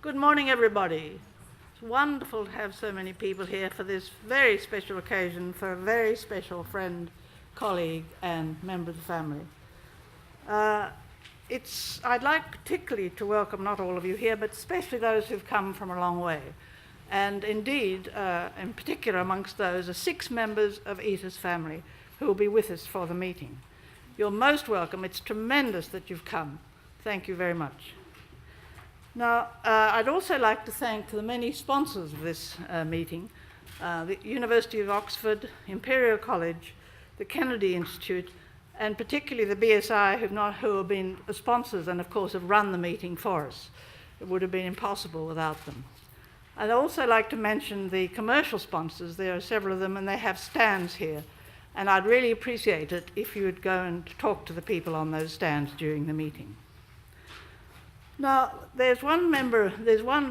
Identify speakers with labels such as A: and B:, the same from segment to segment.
A: Good morning, everybody. It's wonderful to have so many people here for this very special occasion for a very special friend, colleague, and member of the family. I'd like particularly to welcome not all of you here, but especially those who've come from a long way. And indeed, in particular amongst those are 6 members of Edith's family who will be with us for the meeting. You're most welcome. It's tremendous that you've come. Thank you very much. Now, I'd also like to thank the many sponsors of this meeting, the University of Oxford, Imperial College, the Kennedy Institute, and particularly the BSI who have been sponsors and of course have run the meeting for us. It would have been impossible without them. I'd also like to mention the commercial sponsors. There are several of them and they have stands here. And I'd really appreciate it if you would go and talk to the people on those stands during the meeting. Now, there's one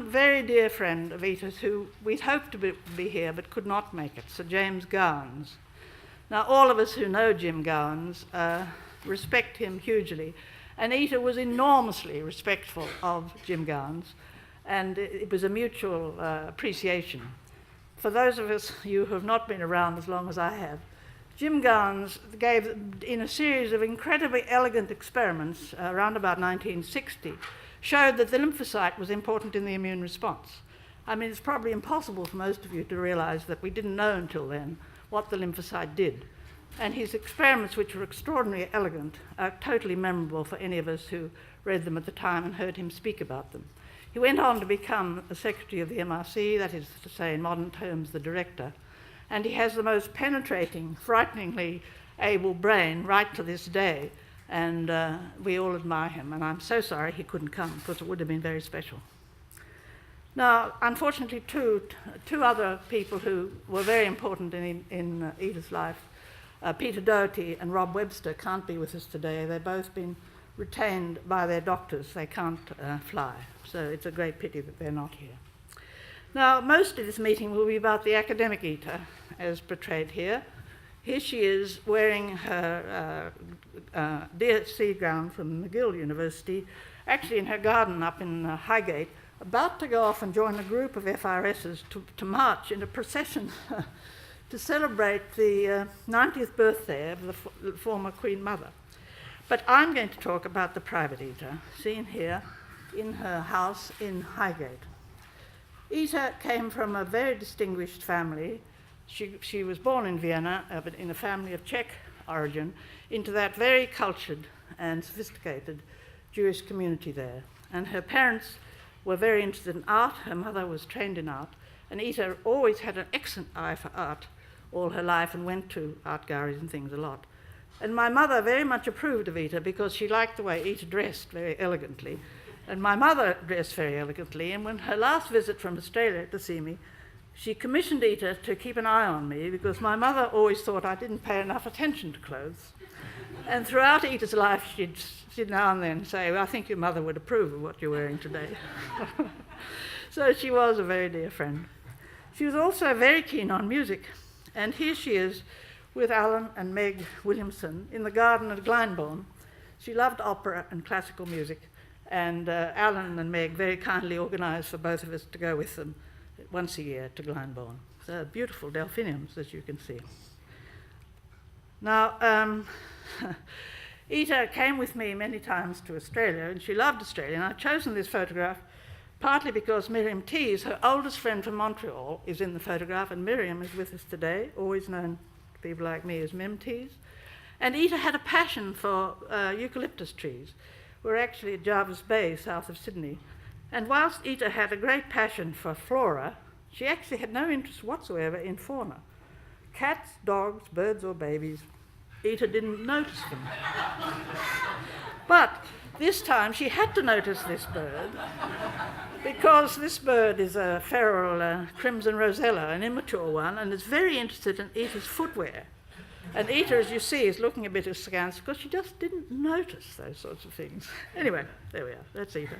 A: very dear friend of Edith who we'd hoped to be here but could not make it, Sir James Gowans. Now, all of us who know Jim Gowans respect him hugely, and Edith was enormously respectful of Jim Gowans, and it was a mutual appreciation. For those of us you who have not been around as long as I have, Jim Gowans gave, in a series of incredibly elegant experiments around about 1960, showed that the lymphocyte was important in the immune response. I mean, it's probably impossible for most of you to realize that we didn't know until then what the lymphocyte did. And his experiments, which were extraordinarily elegant, are totally memorable for any of us who read them at the time and heard him speak about them. He went on to become a secretary of the MRC, that is to say, in modern terms, the director. And he has the most penetrating, frighteningly able brain right to this day. And we all admire him. And I'm so sorry he couldn't come because it would have been very special. Now, unfortunately, two other people who were very important in Edith's life, Peter Doherty and Rob Webster, can't be with us today. They've both been retained by their doctors. They can't fly. So it's a great pity that they're not here. Now, most of this meeting will be about the academic Edith, as portrayed here. Here she is wearing her DSC gown from McGill University, actually in her garden up in Highgate, about to go off and join a group of FRSs to march in a procession to celebrate the 90th birthday of the former Queen Mother. But I'm going to talk about the private Edith, seen here in her house in Highgate. Edith came from a very distinguished family. She was born in Vienna, but in a family of Czech origin, into that very cultured and sophisticated Jewish community there. And her parents were very interested in art. Her mother was trained in art. And Edith always had an excellent eye for art all her life and went to art galleries and things a lot. And my mother very much approved of Edith because she liked the way Edith dressed very elegantly. And my mother dressed very elegantly. And when her last visit from Australia to see me, she commissioned Edith to keep an eye on me because my mother always thought I didn't pay enough attention to clothes. And throughout Edith's life, she'd now and then say, well, I think your mother would approve of what you're wearing today. So she was a very dear friend. She was also very keen on music. And here she is with Alain and Meg Williamson in the garden at Glyndebourne. She loved opera and classical music. And Alain and Meg very kindly organised for both of us to go with them once a year to Glyndebourne. So beautiful delphiniums, as you can see. Now, Edith came with me many times to Australia, and she loved Australia. And I've chosen this photograph partly because Miriam Tees, her oldest friend from Montreal, is in the photograph, and Miriam is with us today, always known to people like me as Mim Tees. And Edith had a passion for eucalyptus trees. We're actually at Jervis Bay, south of Sydney. And whilst Edith had a great passion for flora, she actually had no interest whatsoever in fauna. Cats, dogs, birds or babies, Edith didn't notice them. But this time she had to notice this bird because this bird is a feral crimson rosella, an immature one, and is very interested in Edith's footwear. And Edith, as you see, is looking a bit askance because she just didn't notice those sorts of things. Anyway, there we are. That's Edith.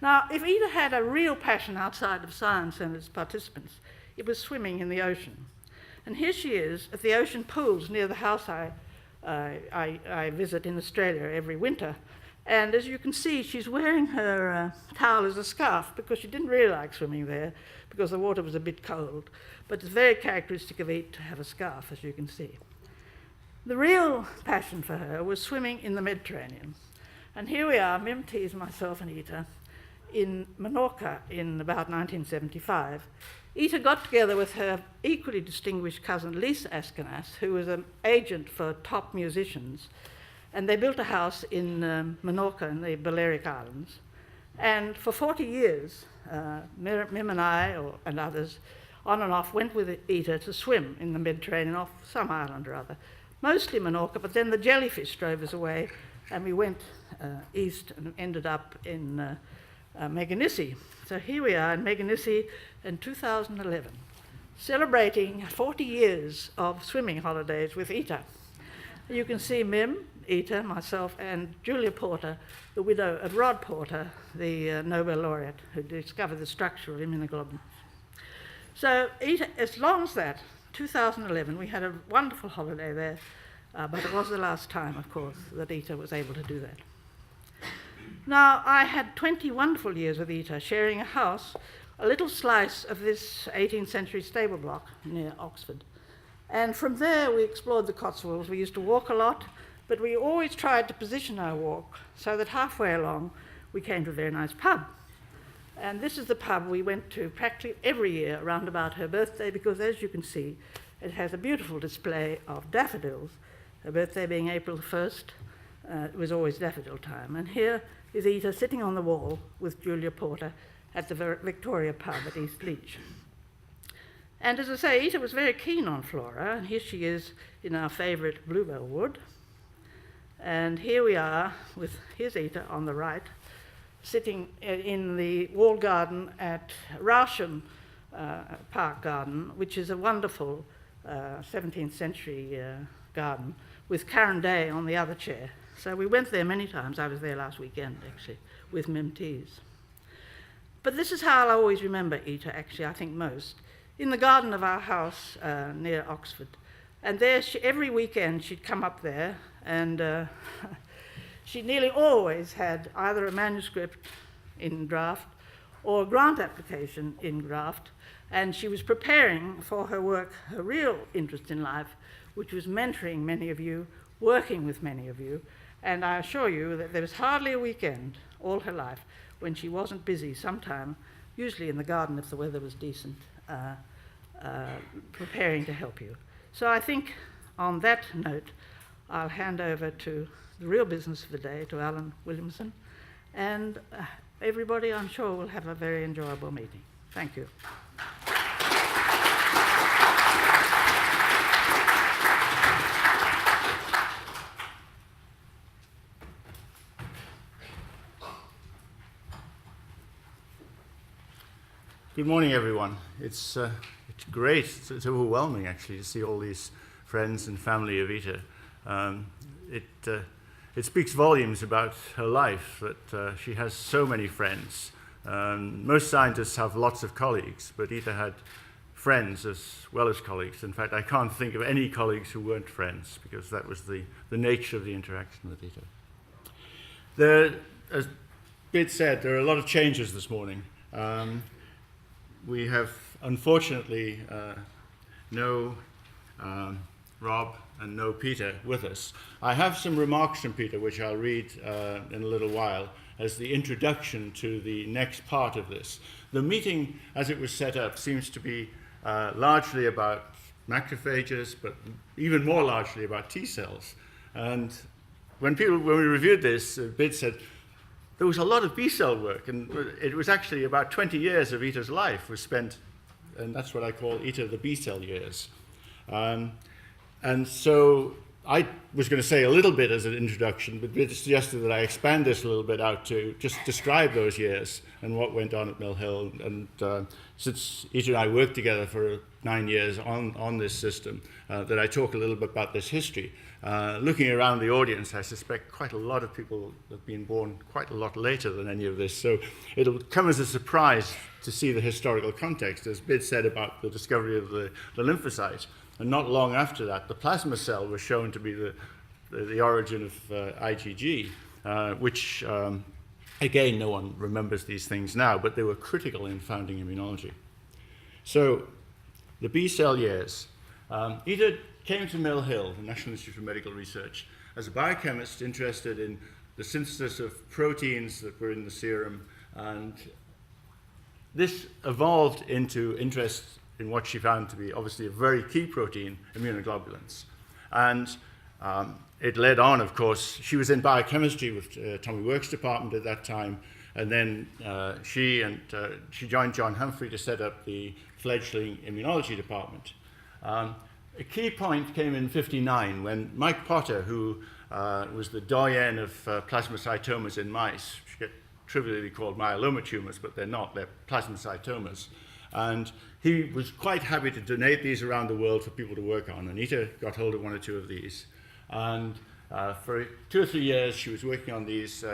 A: Now, if Edith had a real passion outside of science and its participants, it was swimming in the ocean. And here she is at the ocean pools near the house I visit in Australia every winter. And as you can see, she's wearing her towel as a scarf because she didn't really like swimming there because the water was a bit cold. But it's very characteristic of Edith to have a scarf, as you can see. The real passion for her was swimming in the Mediterranean. And here we are, Mim Tees, myself and Ita, in Menorca in about 1975. Ita got together with her equally distinguished cousin, Lisa Askonas, who was an agent for top musicians, and they built a house in Menorca in the Balearic Islands. And for 40 years, Mim and I, and others, on and off, went with Ita to swim in the Mediterranean off some island or other, mostly Menorca, but then the jellyfish drove us away, and we went east and ended up in Meganisi. So here we are in Meganisi in 2011, celebrating 40 years of swimming holidays with Ita. You can see Mim, Ita, myself, and Julia Porter, the widow of Rod Porter, the Nobel laureate who discovered the structure of immunoglobulin. So Ita, as long as that, 2011, we had a wonderful holiday there, but it was the last time, of course, that Ita was able to do that. Now, I had 20 wonderful years with Ita, sharing a house, a little slice of this 18th century stable block near Oxford. And from there, we explored the Cotswolds. We used to walk a lot, but we always tried to position our walk so that halfway along, we came to a very nice pub. And this is the pub we went to practically every year around about her birthday, because as you can see, it has a beautiful display of daffodils. Her birthday being April 1st, it was always daffodil time. And here is Ita sitting on the wall with Julia Porter at the Victoria pub at East Leach. And as I say, Ita was very keen on flora, and here she is in our favourite bluebell wood. And here we are with, here's Ita on the right, sitting in the walled garden at Rauschen Park Garden, which is a wonderful 17th century garden, with Karen Day on the other chair. So we went there many times. I was there last weekend, actually, with Mim Tees. But this is how I'll always remember Ita, actually, I think most. In the garden of our house near Oxford. And there, every weekend, she'd come up there, and she nearly always had either a manuscript in draft or a grant application in draft, and she was preparing for her work, her real interest in life, which was mentoring many of you, working with many of you, and I assure you that there was hardly a weekend all her life when she wasn't busy sometime, usually in the garden if the weather was decent, preparing to help you. So I think on that note, I'll hand over to the real business of the day, to Alan Williamson, and everybody, I'm sure, will have a very enjoyable meeting. Thank you.
B: Good morning, everyone. It's great. It's overwhelming, actually, to see all these friends and family of Ita. It speaks volumes about her life that she has so many friends. Most scientists have lots of colleagues, but Ita had friends as well as colleagues. In fact, I can't think of any colleagues who weren't friends, because that was the nature of the interaction with Ita. As Bid said, there are a lot of changes this morning. We have, unfortunately, no Rob and no Peter with us. I have some remarks from Peter, which I'll read in a little while, as the introduction to the next part of this. The meeting, as it was set up, seems to be largely about macrophages, but even more largely about T cells. And when we reviewed this, Bid said, there was a lot of B-cell work, and it was actually about 20 years of Ita's life was spent, and that's what I call Ita the B-cell years. And so I was going to say a little bit as an introduction, but it suggested that I expand this a little bit out to just describe those years and what went on at Mill Hill. And since Ita and I worked together for 9 years on this system, that I talk a little bit about this history. Looking around the audience, I suspect quite a lot of people have been born quite a lot later than any of this, so it'll come as a surprise to see the historical context, as Bid said about the discovery of the lymphocyte. And not long after that, the plasma cell was shown to be the origin of IgG. which, again, no one remembers these things now, but they were critical in founding immunology. So, the B-cell years. Edith came to Mill Hill, the National Institute for Medical Research, as a biochemist interested in the synthesis of proteins that were in the serum, and this evolved into interest in what she found to be obviously a very key protein, immunoglobulins. And it led on, of course, she was in biochemistry with Tommy Work's department at that time, and then she joined John Humphrey to set up the fledgling immunology department. A key point came in '59 when Mike Potter, who was the doyen of plasmacytomas in mice, which get trivially called myeloma tumors, but they're not, they're plasmacytomas. And he was quite happy to donate these around the world for people to work on. Anita got hold of one or two of these. And for 2 or 3 years, she was working on these.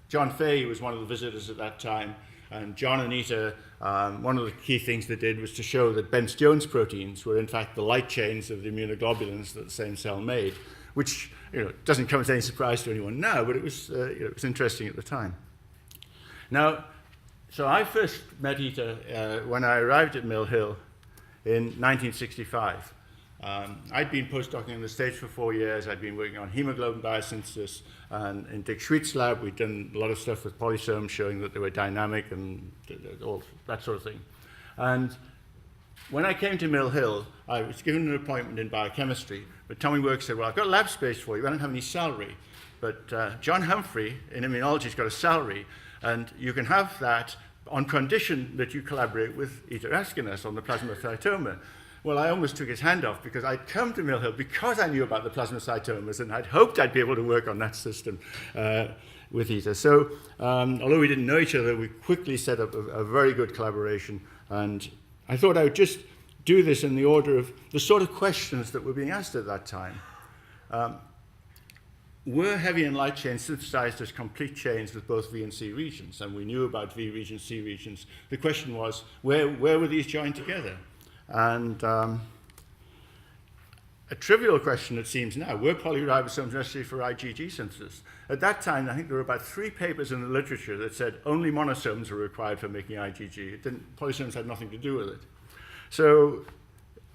B: John Fay was one of the visitors at that time. And John and Anita, one of the key things they did was to show that Bence-Jones proteins were in fact the light chains of the immunoglobulins that the same cell made, which doesn't come as any surprise to anyone now, but it was interesting at the time. Now, so I first met Ita when I arrived at Mill Hill in 1965. I'd been postdocing in the States for 4 years. I'd been working on hemoglobin biosynthesis, and in Dick Schweet's lab, we'd done a lot of stuff with polysomes showing that they were dynamic and all that sort of thing. And when I came to Mill Hill, I was given an appointment in biochemistry, but Tommy Work said, well, I've got lab space for you. I don't have any salary. But John Humphrey in immunology's got a salary, and you can have that on condition that you collaborate with Ita Askonas on the plasmacytoma. Well, I almost took his hand off because I'd come to Mill Hill because I knew about the plasmacytomas, and I'd hoped I'd be able to work on that system with Ita. So, although we didn't know each other, we quickly set up a very good collaboration, and I thought I would just do this in the order of the sort of questions that were being asked at that time. Were heavy and light chains synthesized as complete chains with both V and C regions? And we knew about V regions, C regions. The question was, where were these joined together? And a trivial question, it seems now, were polyribosomes necessary for IgG synthesis? At that time, I think there were about 3 papers in the literature that said only monosomes were required for making IgG. Polysomes had nothing to do with it. So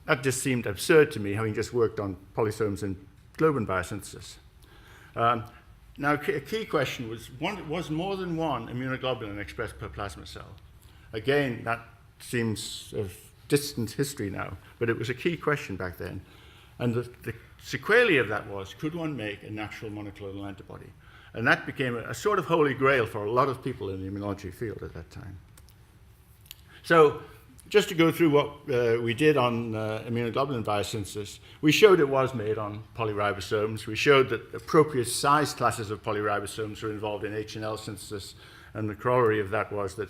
B: that just seemed absurd to me, having just worked on polysomes and globin biosynthesis. Now, a key question was more than one immunoglobulin expressed per plasma cell? Again, that seems of distant history now, but it was a key question back then. And the sequelae of that was, could one make a natural monoclonal antibody? And that became a sort of holy grail for a lot of people in the immunology field at that time. So, just to go through what we did on immunoglobulin biosynthesis, we showed it was made on polyribosomes. We showed that appropriate size classes of polyribosomes were involved in H and L synthesis, and the corollary of that was that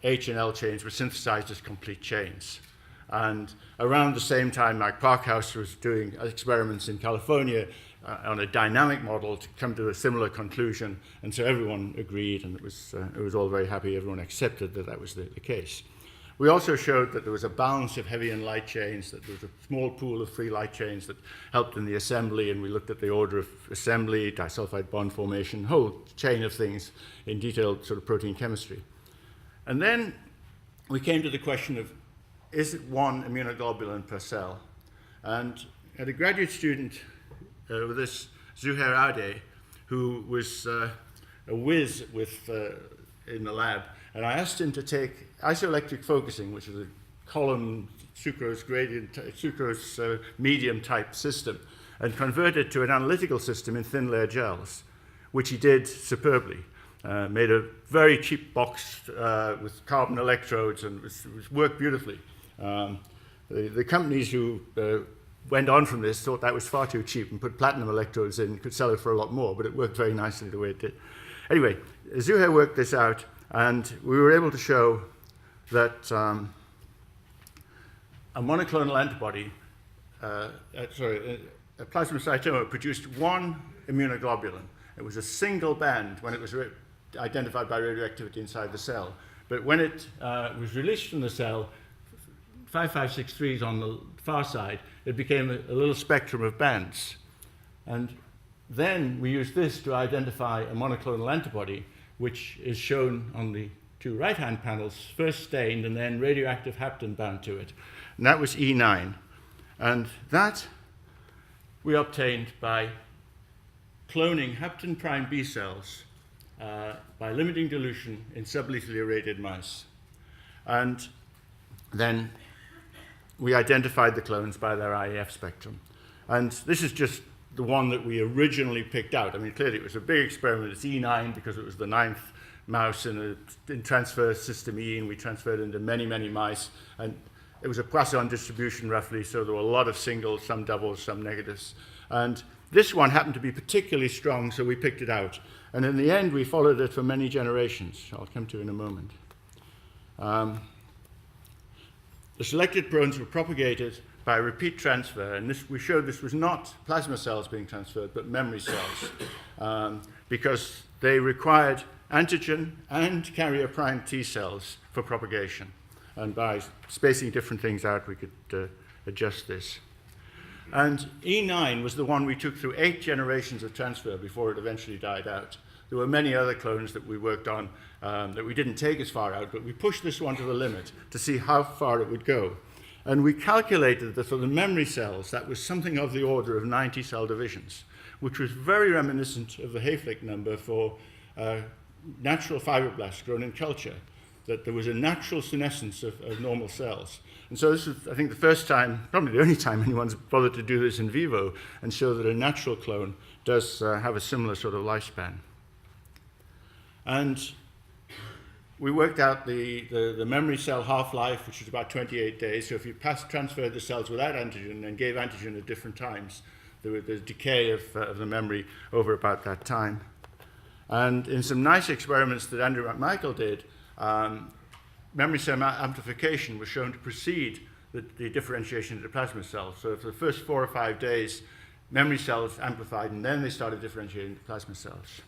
B: H and L chains were synthesized as complete chains. And around the same time, Mike Parkhouse was doing experiments in California on a dynamic model to come to a similar conclusion, and so everyone agreed, and it was all very happy. Everyone accepted that that was the case. We also showed that there was a balance of heavy and light chains, that there was a small pool of free light chains that helped in the assembly, and we looked at the order of assembly, disulfide bond formation, whole chain of things in detailed sort of protein chemistry. And then we came to the question of, is it one immunoglobulin per cell? And I had a graduate student with this, Zuhair Ade, who was a whiz in the lab, and I asked him to take isoelectric focusing, which is a column sucrose gradient, sucrose medium type system, and convert it to an analytical system in thin layer gels, which he did superbly. Made a very cheap box with carbon electrodes, and it worked beautifully. The companies who went on from this thought that was far too cheap and put platinum electrodes in, could sell it for a lot more, but it worked very nicely the way it did. Anyway, Zuhair worked this out, and we were able to show that a monoclonal antibody, a plasmacytoma produced one immunoglobulin. It was a single band when it was identified by radioactivity inside the cell. But when it was released from the cell, 5563s on the far side, it became a little spectrum of bands. And then we used this to identify a monoclonal antibody, which is shown on the two right-hand panels, first stained and then radioactive hapten bound to it. And that was E9. And that we obtained by cloning hapten prime B cells by limiting dilution in sublethally irradiated mice. And then we identified the clones by their IEF spectrum. And this is just the one that we originally picked out. I mean, clearly it was a big experiment. It's E9 because it was the 9th mouse in transfer system E, and we transferred into many, many mice. And it was a Poisson distribution, roughly, so there were a lot of singles, some doubles, some negatives. And this one happened to be particularly strong, so we picked it out. And in the end, we followed it for many generations. I'll come to in a moment. The selected proteins were propagated by repeat transfer, and we showed this was not plasma cells being transferred, but memory cells, because they required antigen and carrier prime T cells for propagation. And by spacing different things out, we could adjust this. And E9 was the one we took through 8 generations of transfer before it eventually died out. There were many other clones that we worked on that we didn't take as far out, but we pushed this one to the limit to see how far it would go. And we calculated that for the memory cells, that was something of the order of 90 cell divisions, which was very reminiscent of the Hayflick number for natural fibroblasts grown in culture, that there was a natural senescence of normal cells. And so this is, I think, the first time, probably the only time anyone's bothered to do this in vivo and show that a natural clone does have a similar sort of lifespan. And we worked out the memory cell half-life, which is about 28 days. So if you transferred the cells without antigen and gave antigen at different times, there was decay of the memory over about that time. And in some nice experiments that Andrew McMichael did, memory cell amplification was shown to precede the differentiation into plasma cells. So for the first 4 or 5 days, memory cells amplified, and then they started differentiating into plasma cells.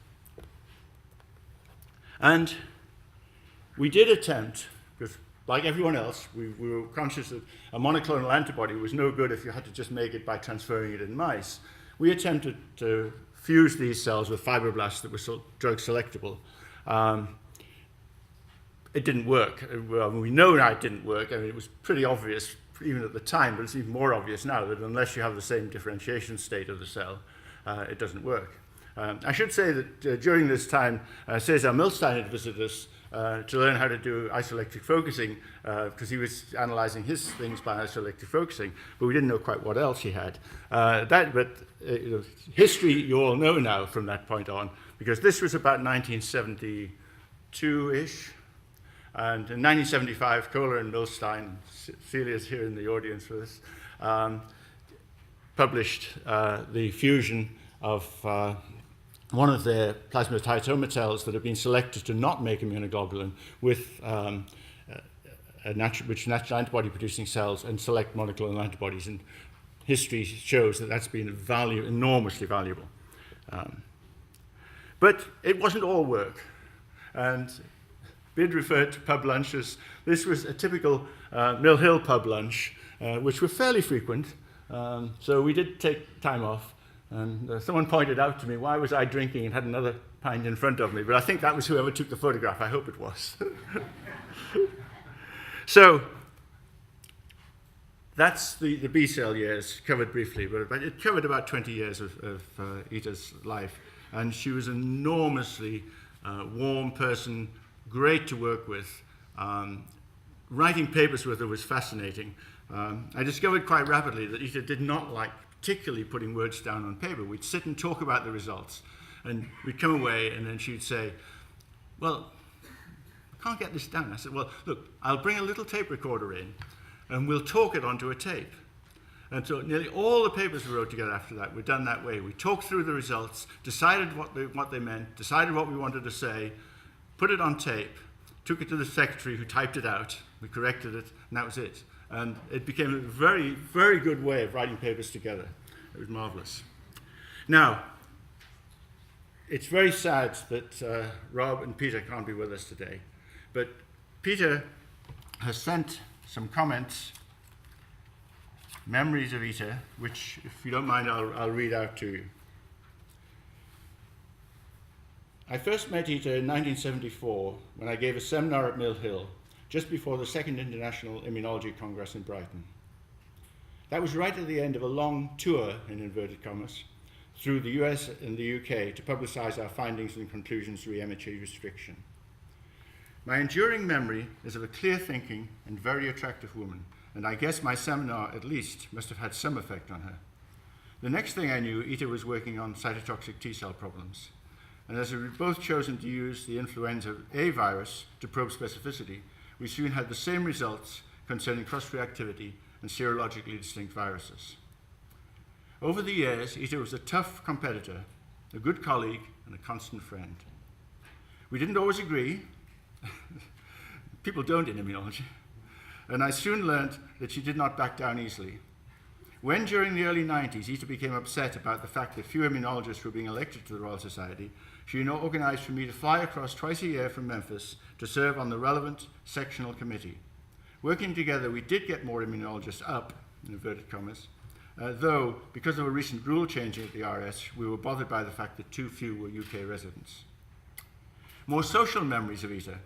B: And we did attempt, because like everyone else, we were conscious that a monoclonal antibody was no good if you had to just make it by transferring it in mice. We attempted to fuse these cells with fibroblasts that were drug selectable. It didn't work. Well, we know now it didn't work. I mean, it was pretty obvious even at the time, but it's even more obvious now that unless you have the same differentiation state of the cell, it doesn't work. I should say that during this time, Cesar Milstein had visited us to learn how to do isoelectric focusing, because he was analyzing his things by isoelectric focusing, but we didn't know quite what else he had. History you all know now from that point on, because this was about 1972-ish. And in 1975, Kohler and Milstein, Celia's here in the audience for this, published the fusion of one of their plasmacytoma cells that had been selected to not make immunoglobulin with natural antibody-producing cells and select monoclonal antibodies. And history shows that that's been enormously valuable. But it wasn't all work. And Bid referred to pub lunches. This was a typical Mill Hill pub lunch, which were fairly frequent. So we did take time off. And someone pointed out to me, why was I drinking and had another pint in front of me? But I think that was whoever took the photograph. I hope it was. So that's the B cell years covered briefly, but it covered about 20 years of Ita's life. And she was an enormously warm person, great to work with. Writing papers with her was fascinating. I discovered quite rapidly that Ita did not like particularly putting words down on paper. We'd sit and talk about the results, and we'd come away, and then she'd say, well, I can't get this down. I said, well, look, I'll bring a little tape recorder in, and we'll talk it onto a tape. And so nearly all the papers we wrote together after that were done that way. We talked through the results, decided what they meant, decided what we wanted to say, put it on tape, took it to the secretary who typed it out, we corrected it, and that was it. And it became a very, very good way of writing papers together. It was marvelous. Now, it's very sad that Rob and Peter can't be with us today, but Peter has sent some comments, memories of Ita, which, if you don't mind, I'll read out to you. I first met Ita in 1974 when I gave a seminar at Mill Hill, just before the Second International Immunology Congress in Brighton. That was right at the end of a long tour, in inverted commas, through the US and the UK to publicize our findings and conclusions re MHA restriction. My enduring memory is of a clear-thinking and very attractive woman, and I guess my seminar, at least, must have had some effect on her. The next thing I knew, Ita was working on cytotoxic T-cell problems. And as we had both chosen to use the Influenza A virus to probe specificity, we soon had the same results concerning cross-reactivity and serologically distinct viruses. Over the years, Ita was a tough competitor, a good colleague, and a constant friend. We didn't always agree. People don't in immunology. And I soon learned that she did not back down easily. When, during the early 90s, Ita became upset about the fact that few immunologists were being elected to the Royal Society, she organized for me to fly across twice a year from Memphis to serve on the relevant sectional committee. Working together, we did get more immunologists up, in inverted commas, though, because of a recent rule changing at the RS, we were bothered by the fact that too few were UK residents. More social memories of Ita.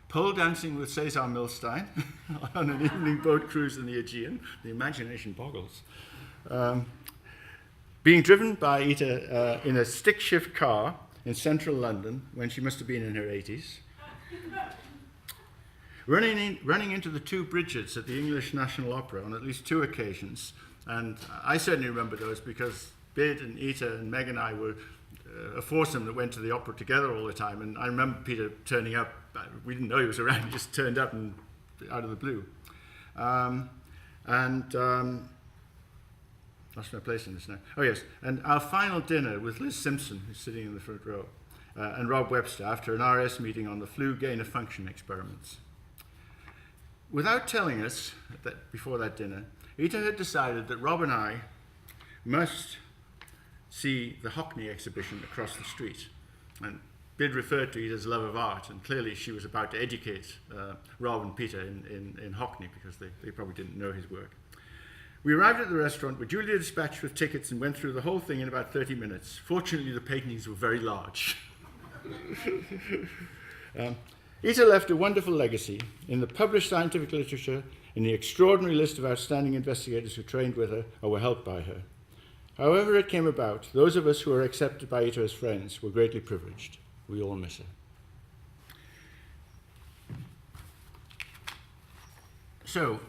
B: Pole dancing with Cesar Milstein on an evening boat cruise in the Aegean. The imagination boggles. Being driven by Ita in a stick-shift car in central London when she must have been in her 80s. Running into the two Bridgets at the English National Opera on at least 2 occasions. And I certainly remember those because Bid and Ita and Meg and I were a foursome that went to the opera together all the time. And I remember Peter turning up. We didn't know he was around. He just turned up and out of the blue. Lost my place in this now. Oh, yes. And our final dinner with Liz Simpson, who's sitting in the front row, and Rob Webster after an RS meeting on the flu gain-of-function experiments. Without telling us before that dinner, Ita had decided that Rob and I must see the Hockney exhibition across the street. And Bid referred to Ita's love of art, and clearly she was about to educate Rob and Peter in Hockney because they probably didn't know his work. We arrived at the restaurant, were duly dispatched with tickets and went through the whole thing in about 30 minutes. Fortunately, the paintings were very large. Ita left a wonderful legacy in the published scientific literature, in the extraordinary list of outstanding investigators who trained with her or were helped by her. However it came about, those of us who were accepted by Ita as friends were greatly privileged. We all miss her. So,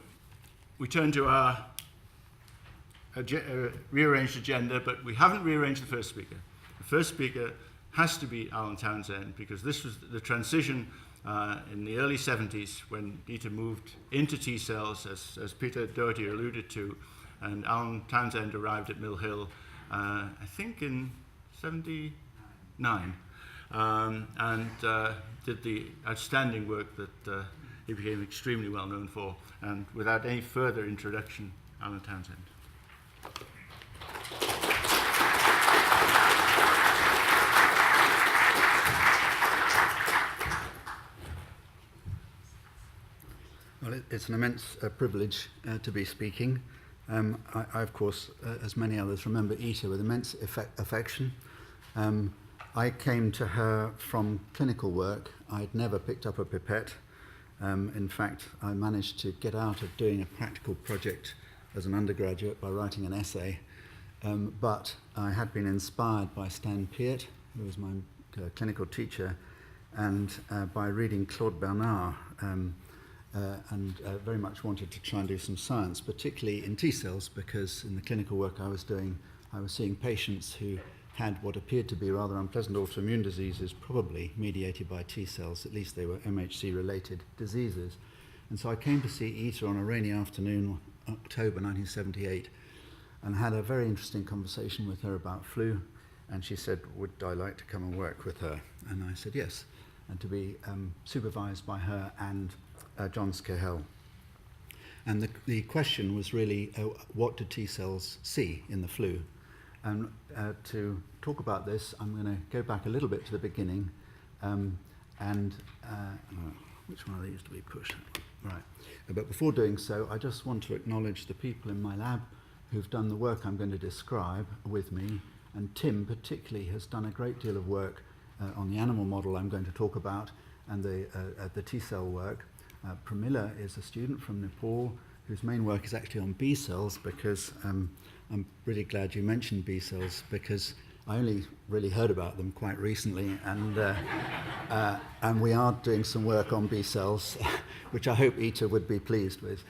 B: we turn to our rearranged agenda, but we haven't rearranged the first speaker. The first speaker has to be Alain Townsend, because this was the transition in the early 70s when Ita moved into T cells, as Peter Doherty alluded to, and Alain Townsend arrived at Mill Hill, I think in 79, and did the outstanding work that he became extremely well known for. And without any further introduction, Alain Townsend.
C: Well, it's an immense privilege to be speaking. I, of course, as many others, remember Ita with immense affection. I came to her from clinical work. I'd never picked up a pipette. In fact, I managed to get out of doing a practical project as an undergraduate by writing an essay. But I had been inspired by Stan Peart, who was my clinical teacher, and by reading Claude Bernard, and very much wanted to try and do some science, particularly in T cells, because in the clinical work I was doing, I was seeing patients who had what appeared to be rather unpleasant autoimmune diseases, probably mediated by T cells. At least they were MHC-related diseases. And so I came to see Ita on a rainy afternoon, October 1978, and had a very interesting conversation with her about flu. And she said, would I like to come and work with her? And I said yes, and to be supervised by her and John Skehel. And the question was really, what do T cells see in the flu? And to talk about this, I'm going to go back a little bit to the beginning. Which one of these do we push? Right. But before doing so, I just want to acknowledge the people in my lab who've done the work I'm going to describe with me. And Tim particularly has done a great deal of work on the animal model I'm going to talk about, and the T-cell work. Pramila is a student from Nepal whose main work is actually on B cells, because I'm really glad you mentioned B cells, because I only really heard about them quite recently, and we are doing some work on B cells, which I hope Ita would be pleased with,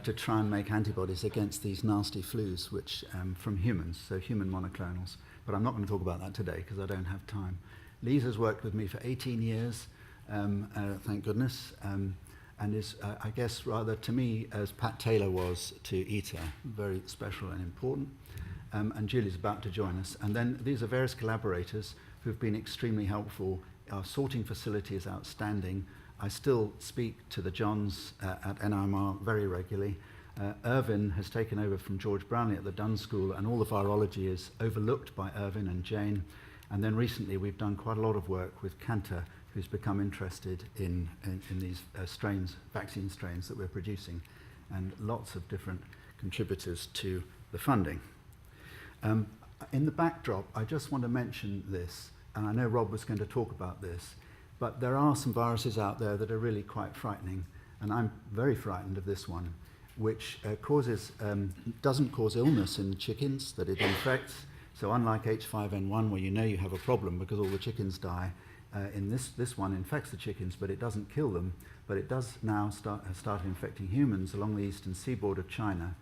C: to try and make antibodies against these nasty flus, which from humans, so human monoclonals. But I'm not going to talk about that today because I don't have time. Lisa's worked with me for 18 years, thank goodness, and is, I guess, rather to me, as Pat Taylor was to Ita, very special and important. And Julie's about to join us. And then these are various collaborators who've been extremely helpful. Our sorting facility is outstanding. I still speak to the Johns at NIMR very regularly. Irvin has taken over from George Brownlee at the Dunn School, and all the virology is overlooked by Irvin and Jane. And then recently we've done quite a lot of work with Cantor, who's become interested in these strains, vaccine strains that we're producing, and lots of different contributors to the funding. In the backdrop, I just want to mention this, and I know Rob was going to talk about this, but there are some viruses out there that are really quite frightening, and I'm very frightened of this one, which doesn't cause illness in chickens that it infects. So unlike H5N1, where you know you have a problem because all the chickens die, in this one infects the chickens, but it doesn't kill them, but it does now have started infecting humans along the eastern seaboard of China.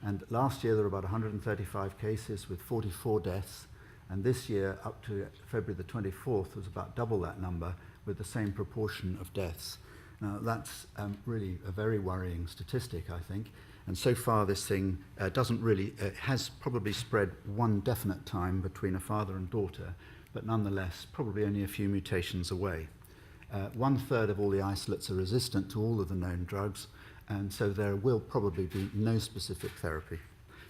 C: And last year there were about 135 cases with 44 deaths, and this year up to February the 24th was about double that number with the same proportion of deaths. Now that's really a very worrying statistic, I think, and so far this thing doesn't really, has probably spread one definite time between a father and daughter, but nonetheless probably only a few mutations away. 1/3 of all the isolates are resistant to all of the known drugs, and so there will probably be no specific therapy.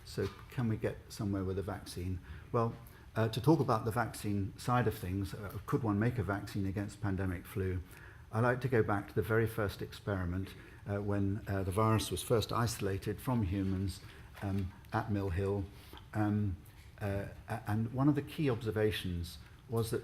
C: So can we get somewhere with a vaccine? Well, to talk about the vaccine side of things, could one make a vaccine against pandemic flu? I like to go back to the very first experiment when the virus was first isolated from humans at Mill Hill. And one of the key observations was that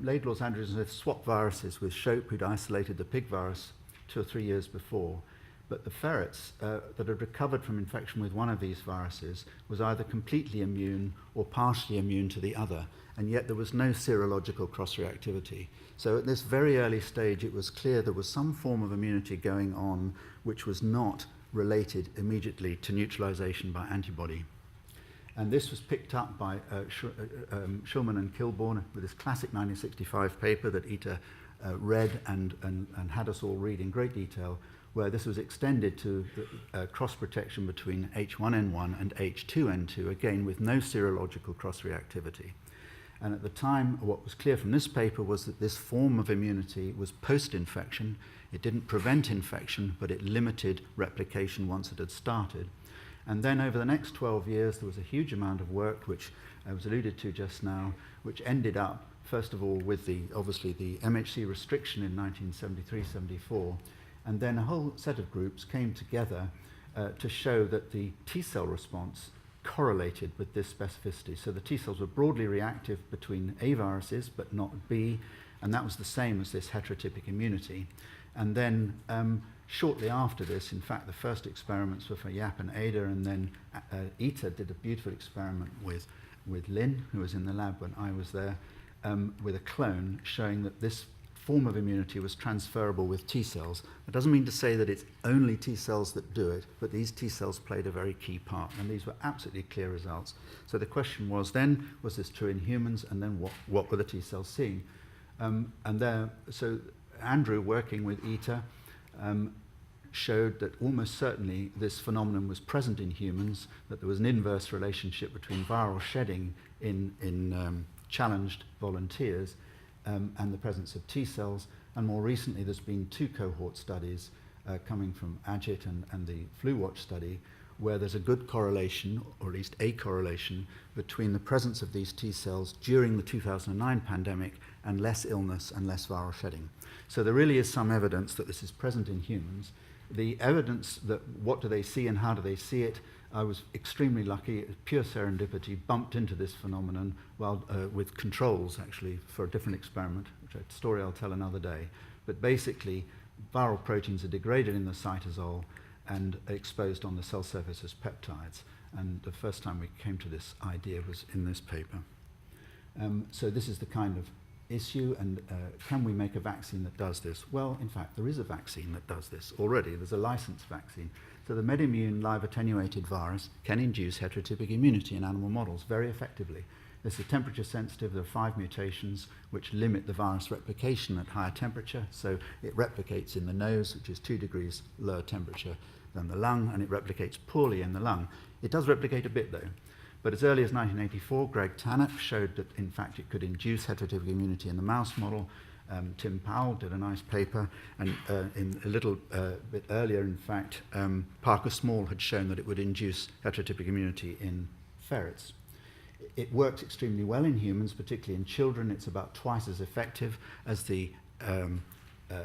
C: Laidlaw's, Andrews and Smith swapped viruses with Shope, who'd isolated the pig virus 2 or 3 years before, but the ferrets that had recovered from infection with one of these viruses was either completely immune or partially immune to the other, and yet there was no serological cross-reactivity. So at this very early stage it was clear there was some form of immunity going on which was not related immediately to neutralization by antibody. And this was picked up by Schulman and Kilborn with this classic 1965 paper that Ita read and had us all read in great detail, where this was extended to cross-protection between H1N1 and H2N2, again with no serological cross-reactivity. And at the time, what was clear from this paper was that this form of immunity was post-infection. It didn't prevent infection, but it limited replication once it had started. And then over the next 12 years, there was a huge amount of work, which was alluded to just now, which ended up, first of all, with obviously the MHC restriction in 1973-74, and then a whole set of groups came together to show that the T-cell response correlated with this specificity. So the T-cells were broadly reactive between A viruses, but not B, and that was the same as this heterotypic immunity. And then shortly after this, in fact, the first experiments were for Yap and Ada, and then Ita did a beautiful experiment with Lynn, who was in the lab when I was there, with a clone, showing that this form of immunity was transferable with T cells. It doesn't mean to say that it's only T cells that do it, but these T cells played a very key part, and these were absolutely clear results. So the question was then, was this true in humans, and then what were the T cells seeing? So Andrew, working with Ita, showed that almost certainly this phenomenon was present in humans, that there was an inverse relationship between viral shedding in challenged volunteers and the presence of T cells. And more recently, there's been 2 cohort studies coming from Ajit and the Flu Watch study, where there's a good correlation, or at least a correlation, between the presence of these T cells during the 2009 pandemic and less illness and less viral shedding. So there really is some evidence that this is present in humans. The evidence that what do they see and how do they see it I was extremely lucky, pure serendipity, bumped into this phenomenon while, with controls, actually, for a different experiment, which a story I'll tell another day. But basically, viral proteins are degraded in the cytosol and exposed on the cell surface as peptides. And the first time we came to this idea was in this paper. So this is the kind of issue, and can we make a vaccine that does this? Well, in fact, there is a vaccine that does this already. There's a licensed vaccine. So the MedImmune live attenuated virus can induce heterotypic immunity in animal models very effectively. This is temperature sensitive. There are 5 mutations which limit the virus replication at higher temperature. So it replicates in the nose, which is 2 degrees lower temperature than the lung, and it replicates poorly in the lung. It does replicate a bit, though. But as early as 1984, Greg Tannock showed that, in fact, it could induce heterotypic immunity in the mouse model. Tim Powell did a nice paper, and in a little bit earlier, in fact, Parker Small had shown that it would induce heterotypic immunity in ferrets. It works extremely well in humans, particularly in children. It's about twice as effective as the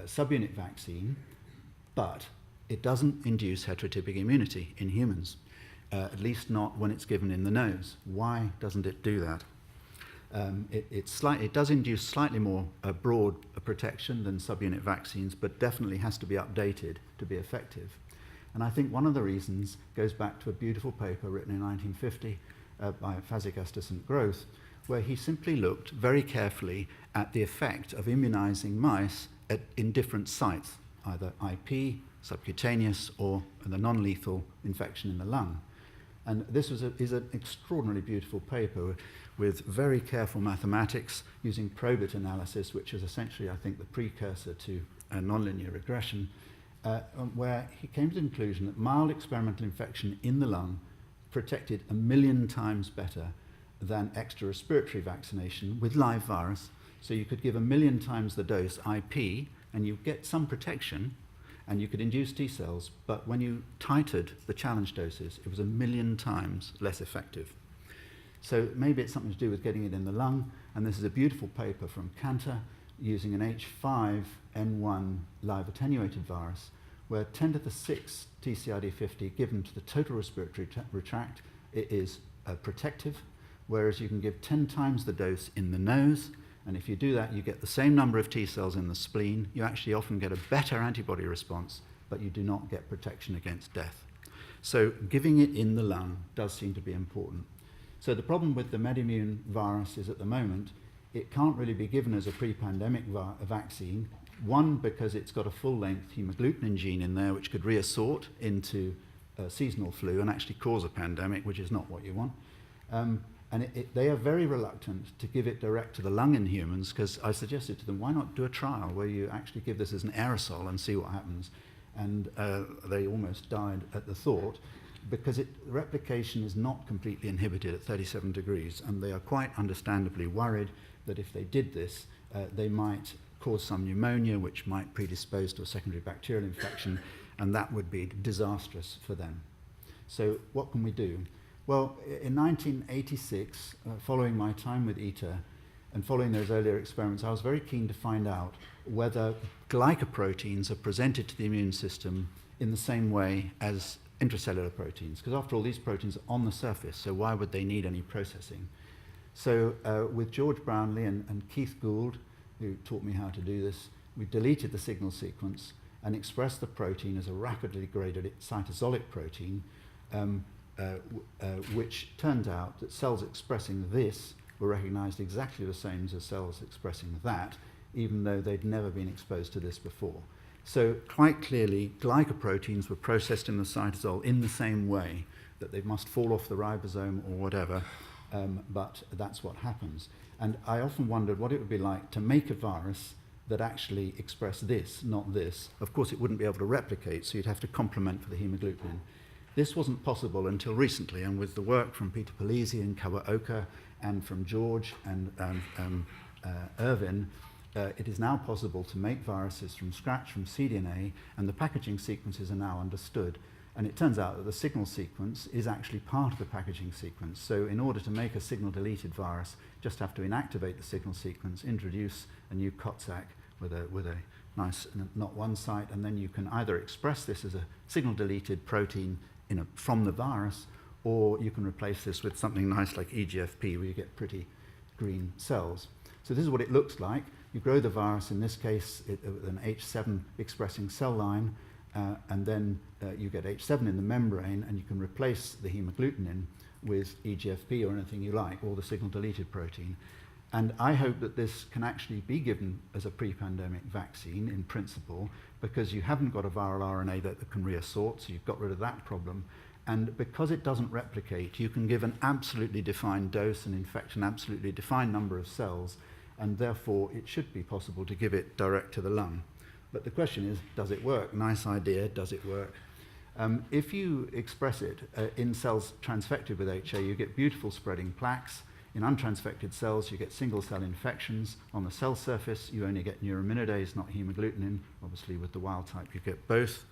C: subunit vaccine, but it doesn't induce heterotypic immunity in humans. At least not when it's given in the nose. Why doesn't it do that? It does induce slightly more broad protection than subunit vaccines, but definitely has to be updated to be effective. And I think one of the reasons goes back to a beautiful paper written in 1950 by Fazekas and Groth, where he simply looked very carefully at the effect of immunizing mice in different sites, either IP, subcutaneous, or the non-lethal infection in the lung. And this is an extraordinarily beautiful paper with very careful mathematics using probit analysis, which is essentially, I think, the precursor to nonlinear regression, where he came to the conclusion that mild experimental infection in the lung protected 1 million times better than extra respiratory vaccination with live virus. So you could give 1 million times the dose IP, and you get some protection, and you could induce T cells, but when you titered the challenge doses, it was 1 million times less effective. So maybe it's something to do with getting it in the lung, and this is a beautiful paper from Cantor using an H5N1 live attenuated virus, where 10 to the 6 TCRD50 given to the total respiratory tract, it is protective, whereas you can give 10 times the dose in the nose, and if you do that, you get the same number of T cells in the spleen. You actually often get a better antibody response, but you do not get protection against death. So giving it in the lung does seem to be important. So the problem with the MedImmune virus is at the moment, it can't really be given as a pre-pandemic vaccine. One, because it's got a full-length hemagglutinin gene in there, which could reassort into seasonal flu and actually cause a pandemic, which is not what you want. And they are very reluctant to give it direct to the lung in humans, because I suggested to them, why not do a trial where you actually give this as an aerosol and see what happens? And they almost died at the thought, because replication is not completely inhibited at 37 degrees, and they are quite understandably worried that if they did this, they might cause some pneumonia, which might predispose to a secondary bacterial infection, and that would be disastrous for them. So what can we do? Well, in 1986, following my time with ITER and following those earlier experiments, I was very keen to find out whether glycoproteins are presented to the immune system in the same way as intracellular proteins, because after all, these proteins are on the surface, so why would they need any processing? So with George Brownlee and Keith Gould, who taught me how to do this, we deleted the signal sequence and expressed the protein as a rapidly degraded cytosolic protein, which turned out that cells expressing this were recognized exactly the same as cells expressing that, even though they'd never been exposed to this before. So quite clearly, glycoproteins were processed in the cytosol in the same way, that they must fall off the ribosome or whatever, but that's what happens. And I often wondered what it would be like to make a virus that actually expressed this, not this. Of course, it wouldn't be able to replicate, so you'd have to complement for the hemagglutinin. This wasn't possible until recently, and with the work from Peter Polisi and Kawaoka, and from George and Irvin, it is now possible to make viruses from scratch from cDNA, and the packaging sequences are now understood. And it turns out that the signal sequence is actually part of the packaging sequence. So in order to make a signal-deleted virus, just have to inactivate the signal sequence, introduce a new COTSAC with a nice not one site, and then you can either express this as a signal-deleted protein from the virus, or you can replace this with something nice like EGFP, where you get pretty green cells. So this is what it looks like. You grow the virus, in this case, with an H7 expressing cell line, and then you get H7 in the membrane, and you can replace the hemagglutinin with EGFP or anything you like, or the signal-deleted protein. And I hope that this can actually be given as a pre-pandemic vaccine in principle, because you haven't got a viral RNA that can reassort, so you've got rid of that problem. And because it doesn't replicate, you can give an absolutely defined dose and infect an absolutely defined number of cells, and therefore it should be possible to give it direct to the lung. But the question is, does it work? Nice idea, does it work? If you express it in cells transfected with HA, you get beautiful spreading plaques. In untransfected cells, you get single-cell infections. On the cell surface, you only get neuraminidase, not hemagglutinin. Obviously, with the wild type, you get both.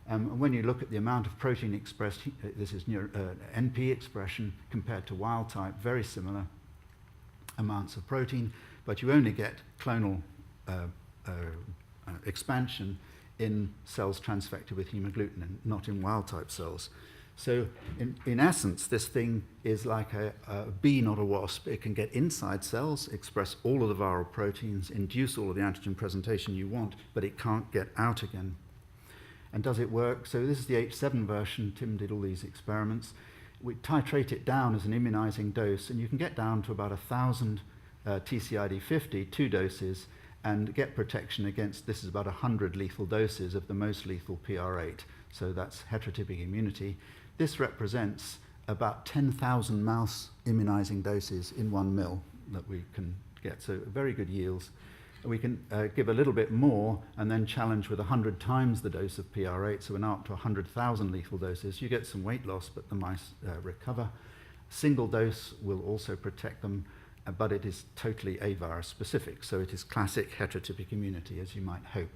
C: And when you look at the amount of protein expressed, this is NP expression compared to wild type, very similar amounts of protein, but you only get clonal expansion in cells transfected with hemagglutinin, not in wild type cells. So in essence, this thing is like a bee, not a wasp. It can get inside cells, express all of the viral proteins, induce all of the antigen presentation you want, but it can't get out again. And does it work? So this is the H7 version. Tim did all these experiments. We titrate it down as an immunizing dose, and you can get down to about 1,000 TCID50, 2 doses, and get protection against, this is about 100 lethal doses of the most lethal PR8. So that's heterotypic immunity. This represents about 10,000 mouse immunizing doses in 1 ml that we can get. So very good yields. We can give a little bit more and then challenge with 100 times the dose of PR8. So we're now up to 100,000 lethal doses. You get some weight loss, but the mice recover. Single dose will also protect them, but it is totally avirus specific. So it is classic heterotypic immunity, as you might hope.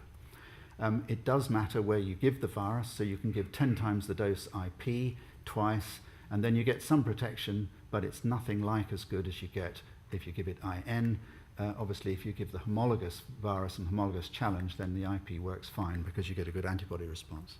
C: It does matter where you give the virus, so you can give 10 times the dose IP twice, and then you get some protection, but it's nothing like as good as you get if you give it IN. Obviously, if you give the homologous virus and homologous challenge, then the IP works fine because you get a good antibody response.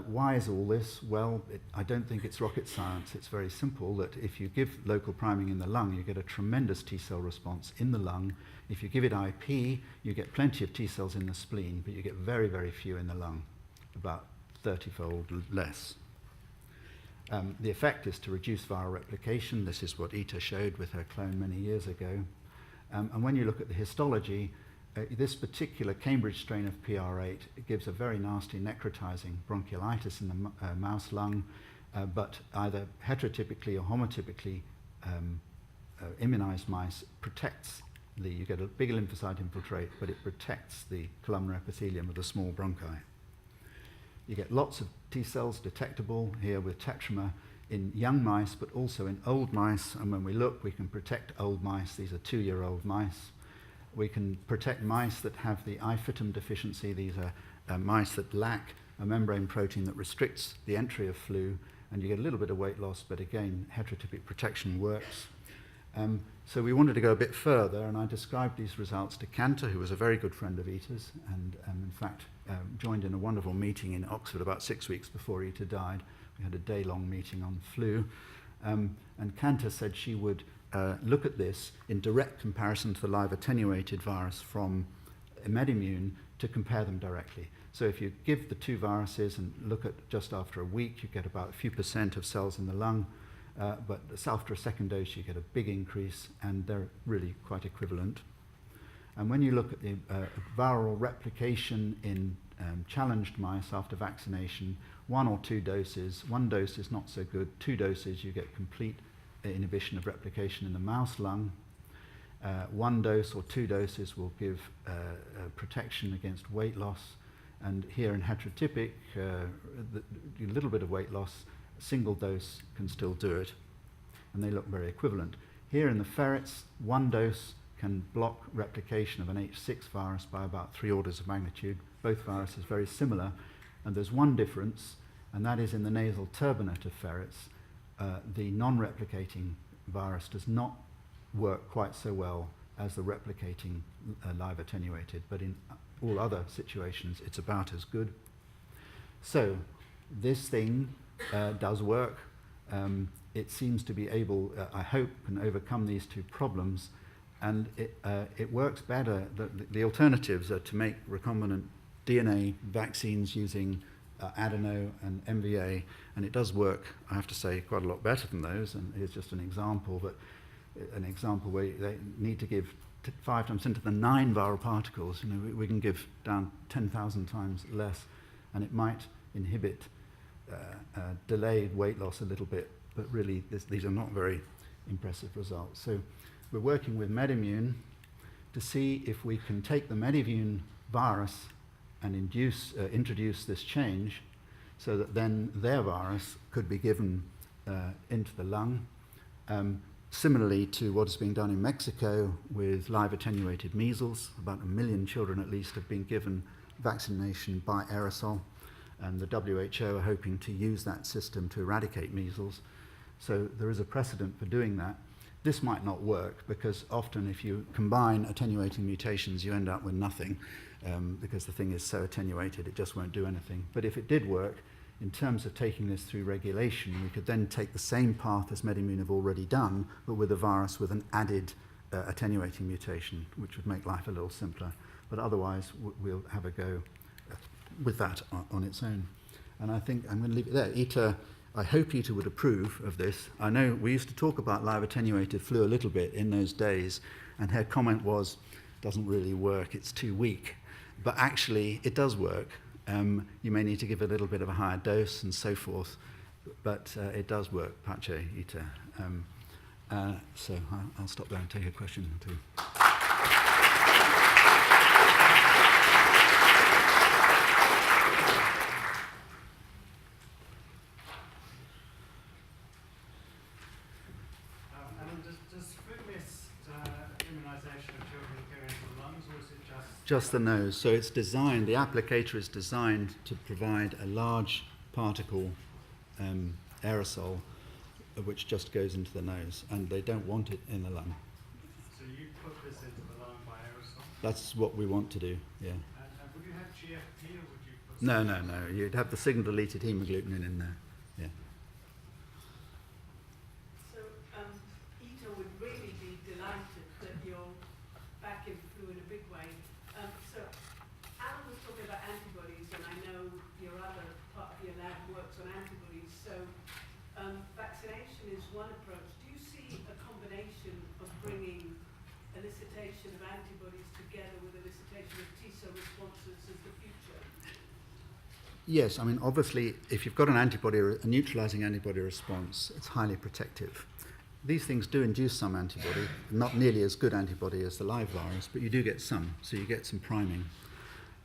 C: Why is all this? Well, I don't think it's rocket science. It's very simple that if you give local priming in the lung, you get a tremendous T-cell response in the lung. If you give it IP, you get plenty of T-cells in the spleen, but you get very, very few in the lung, about 30-fold less. The effect is to reduce viral replication. This is what Ita showed with her clone many years ago. And when you look at the histology, this particular Cambridge strain of PR8 gives a very nasty necrotizing bronchiolitis in the mouse lung, but either heterotypically or homotypically immunized mice protects you get a big lymphocyte infiltrate, but it protects the columnar epithelium of the small bronchi. You get lots of T cells detectable here with tetramer in young mice, but also in old mice. And when we look, we can protect old mice. These are 2-year-old mice. We can protect mice that have the ifittum deficiency. These are mice that lack a membrane protein that restricts the entry of flu, and you get a little bit of weight loss, but again, heterotypic protection works. So we wanted to go a bit further, and I described these results to Cantor, who was a very good friend of Ita's, and in fact joined in a wonderful meeting in Oxford about 6 weeks before Ita died. We had a day-long meeting on flu, and Cantor said she would look at this in direct comparison to the live attenuated virus from MedImmune to compare them directly. So if you give the 2 viruses and look at just after a week, you get about a few % of cells in the lung, but after a second dose you get a big increase, and they're really quite equivalent. And when you look at the viral replication in challenged mice after vaccination, 1 or 2 doses, 1 dose is not so good, 2 doses you get complete inhibition of replication in the mouse lung. 1 dose or 2 doses will give protection against weight loss, and here in heterotypic, a little bit of weight loss, a single dose can still do it, and they look very equivalent. Here in the ferrets, 1 dose can block replication of an H6 virus by about 3 orders of magnitude. Both viruses very similar, and there's one difference, and that is in the nasal turbinate of ferrets. The non-replicating virus does not work quite so well as the replicating live attenuated, but in all other situations it's about as good. So this thing does work. it seems to be able, I hope, can overcome these two problems, and it works better. The alternatives are to make recombinant DNA vaccines using adeno and MVA, and it does work, I have to say, quite a lot better than those, and here's just an example, but an example where they need to give 5 times 10 to the 9 viral particles. You know, we can give down 10,000 times less, and it might inhibit delayed weight loss a little bit, but really these are not very impressive results. So we're working with MedImmune to see if we can take the MedImmune virus and introduce this change so that then their virus could be given into the lung. Similarly to what is being done in Mexico with live attenuated measles. About 1 million children at least have been given vaccination by aerosol, and the WHO are hoping to use that system to eradicate measles. So there is a precedent for doing that. This might not work because often if you combine attenuating mutations you end up with nothing because the thing is so attenuated it just won't do anything. But if it did work, in terms of taking this through regulation, we could then take the same path as MedImmune have already done, but with a virus with an added attenuating mutation, which would make life a little simpler. But otherwise, we'll have a go with that on its own. And I think I'm going to leave it there. Ita, I hope Ita would approve of this. I know we used to talk about live attenuated flu a little bit in those days, and her comment was, doesn't really work, it's too weak. But actually, it does work. You may need to give a little bit of a higher dose and so forth, but it does work, Pache, Ita. So I'll stop there and take a question or two.
D: Does food miss immunisation of children go into the lungs, or is it
C: just the nose? So it's designed, the applicator is designed to provide a large particle aerosol which just goes into the nose, and they don't want it in the lung.
D: So you put this into the lung by aerosol?
C: That's what we want to do, yeah.
D: And would you have GFP, or would you put...
C: No. You'd have the signal-deleted hemagglutinin in there, yeah.
A: So Ita would really be delighted that you're back in flu in a big way. So Alain was talking about antibodies, and I know your other part of your lab works on antibodies. So vaccination is one approach. Do you see a combination of bringing elicitation of antibodies together with elicitation of T-cell responses as the future?
C: Yes, I mean, obviously, if you've got an antibody, a neutralizing antibody response, it's highly protective. These things do induce some antibody, not nearly as good antibody as the live virus, but you do get some, so you get some priming.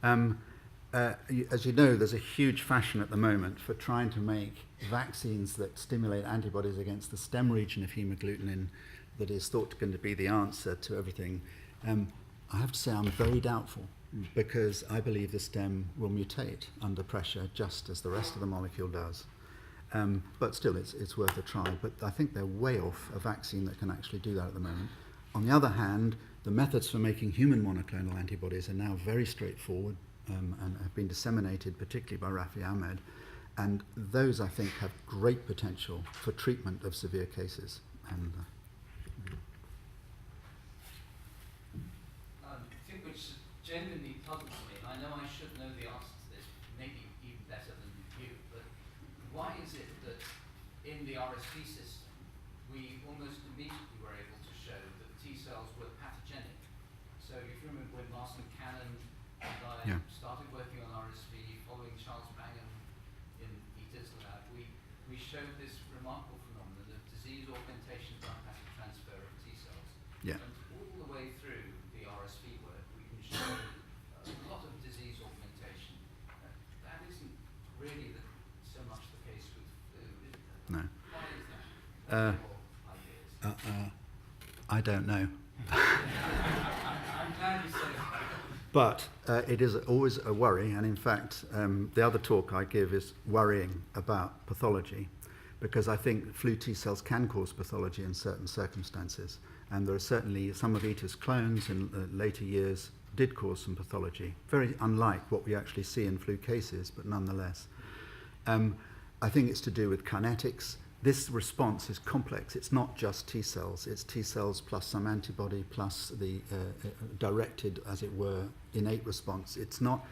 C: As you know, there's a huge fashion at the moment for trying to make vaccines that stimulate antibodies against the stem region of hemagglutinin that is thought going to be the answer to everything. I have to say I'm very doubtful, because I believe the stem will mutate under pressure just as the rest of the molecule does. But still, it's worth a try. But I think they're way off a vaccine that can actually do that at the moment. On the other hand, the methods for making human monoclonal antibodies are now very straightforward and have been disseminated, particularly by Rafi Ahmed. And those, I think, have great potential for treatment of severe cases. And
E: I think which genuinely puzzles me, I know I should know the answer to this, maybe even better than you, but why is it that in the RSV system, we almost immediately were able to show that T cells were pathogenic? So if you remember when Martin Cannon and I started working on RSV following Charles Bangham in Edith's lab, we showed this remarkable phenomenon of disease augmentation by passive transfer of T cells.
C: Yeah.
E: And all the way through the RSV work, we can show a lot of disease augmentation. That isn't really so much the case with flu, is it?
C: No.
E: Why is that? What are your ideas?
C: I don't know.
E: I'm glad you said that.
C: But it is always a worry, and in fact, the other talk I give is worrying about pathology, because I think flu T cells can cause pathology in certain circumstances, and there are certainly some of Ita's clones in later years did cause some pathology, very unlike what we actually see in flu cases, but nonetheless. I think it's to do with kinetics, this response is complex. It's not just T cells. It's T cells plus some antibody plus the directed, as it were, innate response. It's not.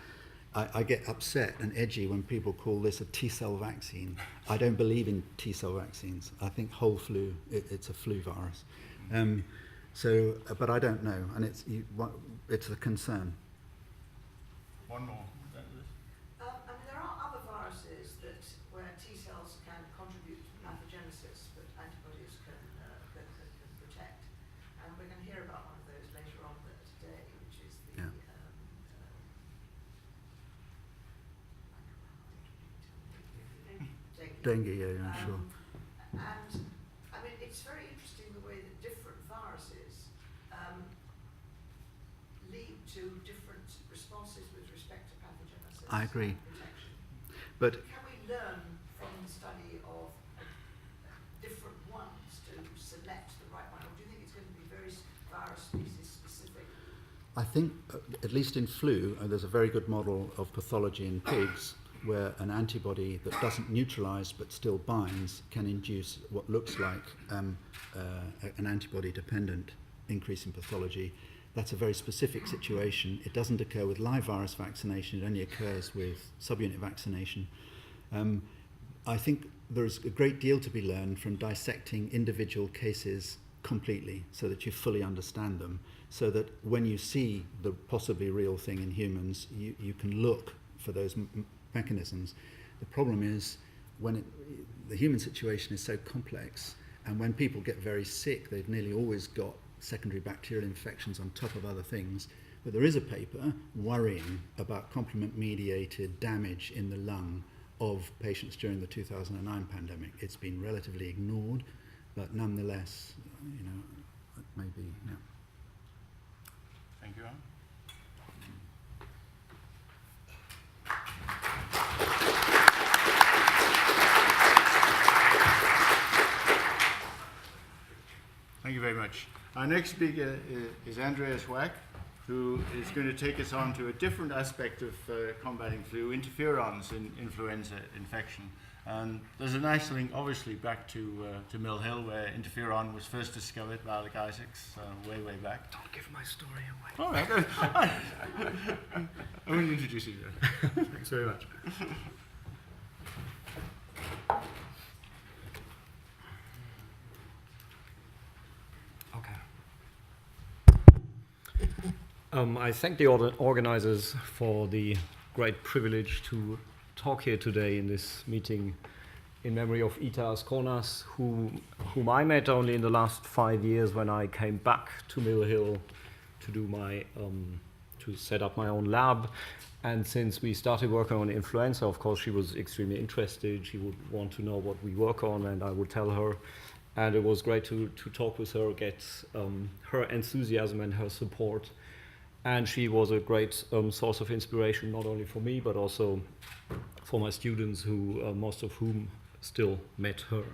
C: I get upset and edgy when people call this a T cell vaccine. I don't believe in T cell vaccines. I think whole flu, it's a flu virus. But I don't know, and it's a concern.
B: One more.
F: There are other viruses where T cells can contribute to pathogenesis, but antibodies can protect. And we're going to hear about one of those later on today, which is the
C: Dengue, yeah, sure.
F: And it's very interesting the way that different viruses lead to different responses with respect to pathogenesis.
C: I agree.
F: And protection.
C: But
F: Can we learn from the study of different ones to select the right one, or do you think it's going to be very virus species specific?
C: I think, at least in flu, there's a very good model of pathology in pigs where an antibody that doesn't neutralize but still binds can induce what looks like an antibody-dependent increase in pathology. That's a very specific situation. It doesn't occur with live virus vaccination. It only occurs with subunit vaccination. I think there's a great deal to be learned from dissecting individual cases completely so that you fully understand them, so that when you see the possibly real thing in humans, you can look for those mechanisms. The problem is when the human situation is so complex, and when people get very sick, they've nearly always got secondary bacterial infections on top of other things. But there is a paper worrying about complement-mediated damage in the lung of patients during the 2009 pandemic. It's been relatively ignored, but nonetheless, maybe, yeah.
B: Thank you, Alan. Thank you very much. Our next speaker is Andreas Wack, who is going to take us on to a different aspect of combating flu, interferons in influenza infection. And there's a nice link, obviously, back to Mill Hill, where interferon was first discovered by Alec Isaacs, way, way back.
G: Don't give my story away.
B: All right. I'm going to introduce you then. Thanks very much.
G: I thank the organizers for the great privilege to talk here today in this meeting in memory of Askonas, whom I met only in the last 5 years when I came back to Mill Hill to do to set up my own lab. And since we started working on influenza, of course, she was extremely interested. She would want to know what we work on, and I would tell her. And it was great to talk with her, get her enthusiasm and her support. And she was a great source of inspiration, not only for me, but also for my students, who most of whom still met her.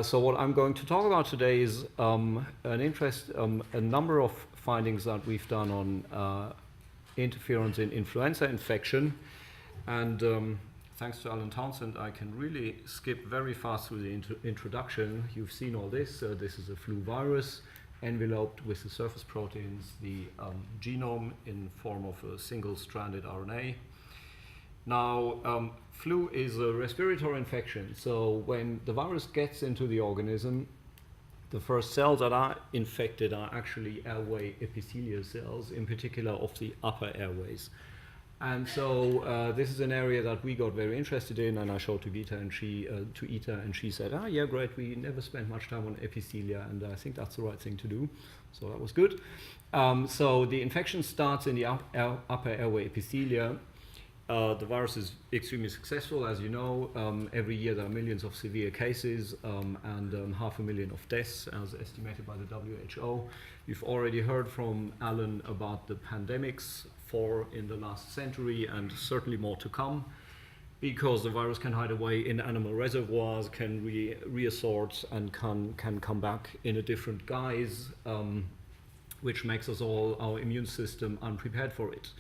G: So what I'm going to talk about today is a number of findings that we've done on interferons in influenza infection. And thanks to Alain Townsend, I can really skip very fast through the introduction. You've seen all this. This is a flu virus, enveloped with the surface proteins, the genome in form of a single-stranded RNA. Now, flu is a respiratory infection, so when the virus gets into the organism, the first cells that are infected are actually airway epithelial cells, in particular of the upper airways. And so this is an area that we got very interested in, and I showed to Ita, and she said, yeah, great, we never spent much time on epithelia, and I think that's the right thing to do. So that was good. So the infection starts in the upper airway epithelia. The virus is extremely successful, as you know. Every year there are millions of severe cases and 500,000 of deaths, as estimated by the WHO. You've already heard from Alain about the pandemics, 4 in the last century, and certainly more to come, because the virus can hide away in animal reservoirs, can reassort, and can come back in a different guise, which makes us all, our immune system, unprepared for it.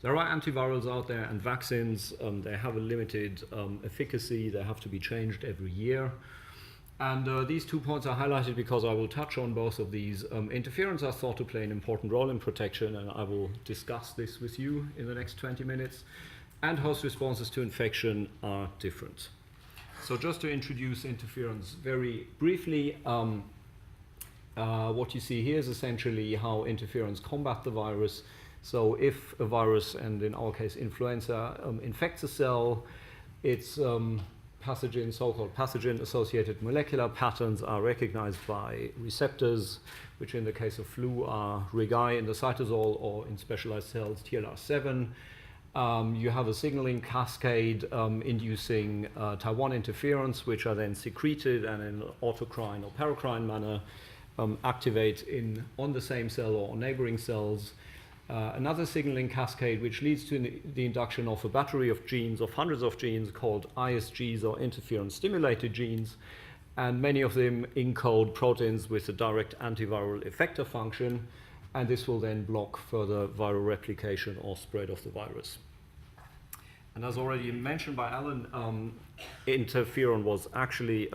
G: There are antivirals out there and vaccines. They have a limited efficacy. They have to be changed every year. And these 2 points are highlighted because I will touch on both of these. Interferons are thought to play an important role in protection, and I will discuss this with you in the next 20 minutes. And host responses to infection are different. So just to introduce interferons very briefly, what you see here is essentially how interferons combat the virus. So if a virus, and in our case influenza, infects a cell, its pathogen, so-called pathogen-associated molecular patterns are recognized by receptors, which in the case of flu are regae in the cytosol, or in specialized cells, TLR7. You have a signaling cascade inducing Taiwan interferons, which are then secreted and in an autocrine or paracrine manner activate on the same cell or on neighboring cells. Another signaling cascade which leads to the induction of a battery of genes, of hundreds of genes, called ISGs, or interferon-stimulated genes, and many of them encode proteins with a direct antiviral effector function, and this will then block further viral replication or spread of the virus. And as already mentioned by Alain, interferon was actually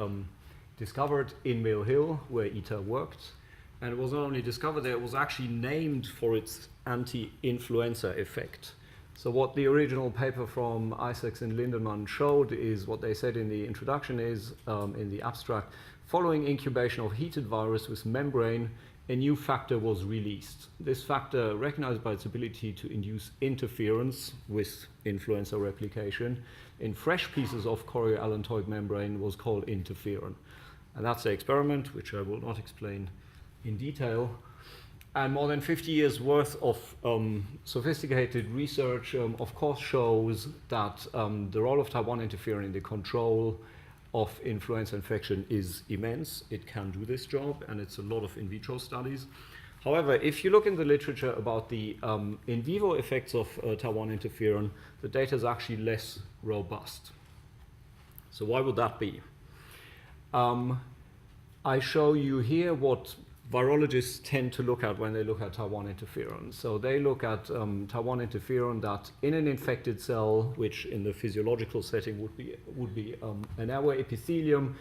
G: discovered in Mill Hill, where ITER worked. And it was not only discovered there, it was actually named for its anti-influenza effect. So what the original paper from Isaacs and Lindemann showed is what they said in the introduction is, in the abstract, following incubation of heated virus with membrane, a new factor was released. This factor, recognized by its ability to induce interference with influenza replication in fresh pieces of chorioallantoid membrane, was called interferon. And that's the experiment, which I will not explain in detail. And more than 50 years worth of sophisticated research, of course, shows that the role of Taiwan interferon in the control of influenza infection is immense. It can do this job, and it's a lot of in vitro studies. However, if you look in the literature about the in vivo effects of Taiwan interferon, the data is actually less robust. So why would that be? I show you here what virologists tend to look at when they look at Taiwan interferon. So they look at Taiwan interferon that in an infected cell, which in the physiological setting would be an airway epithelium,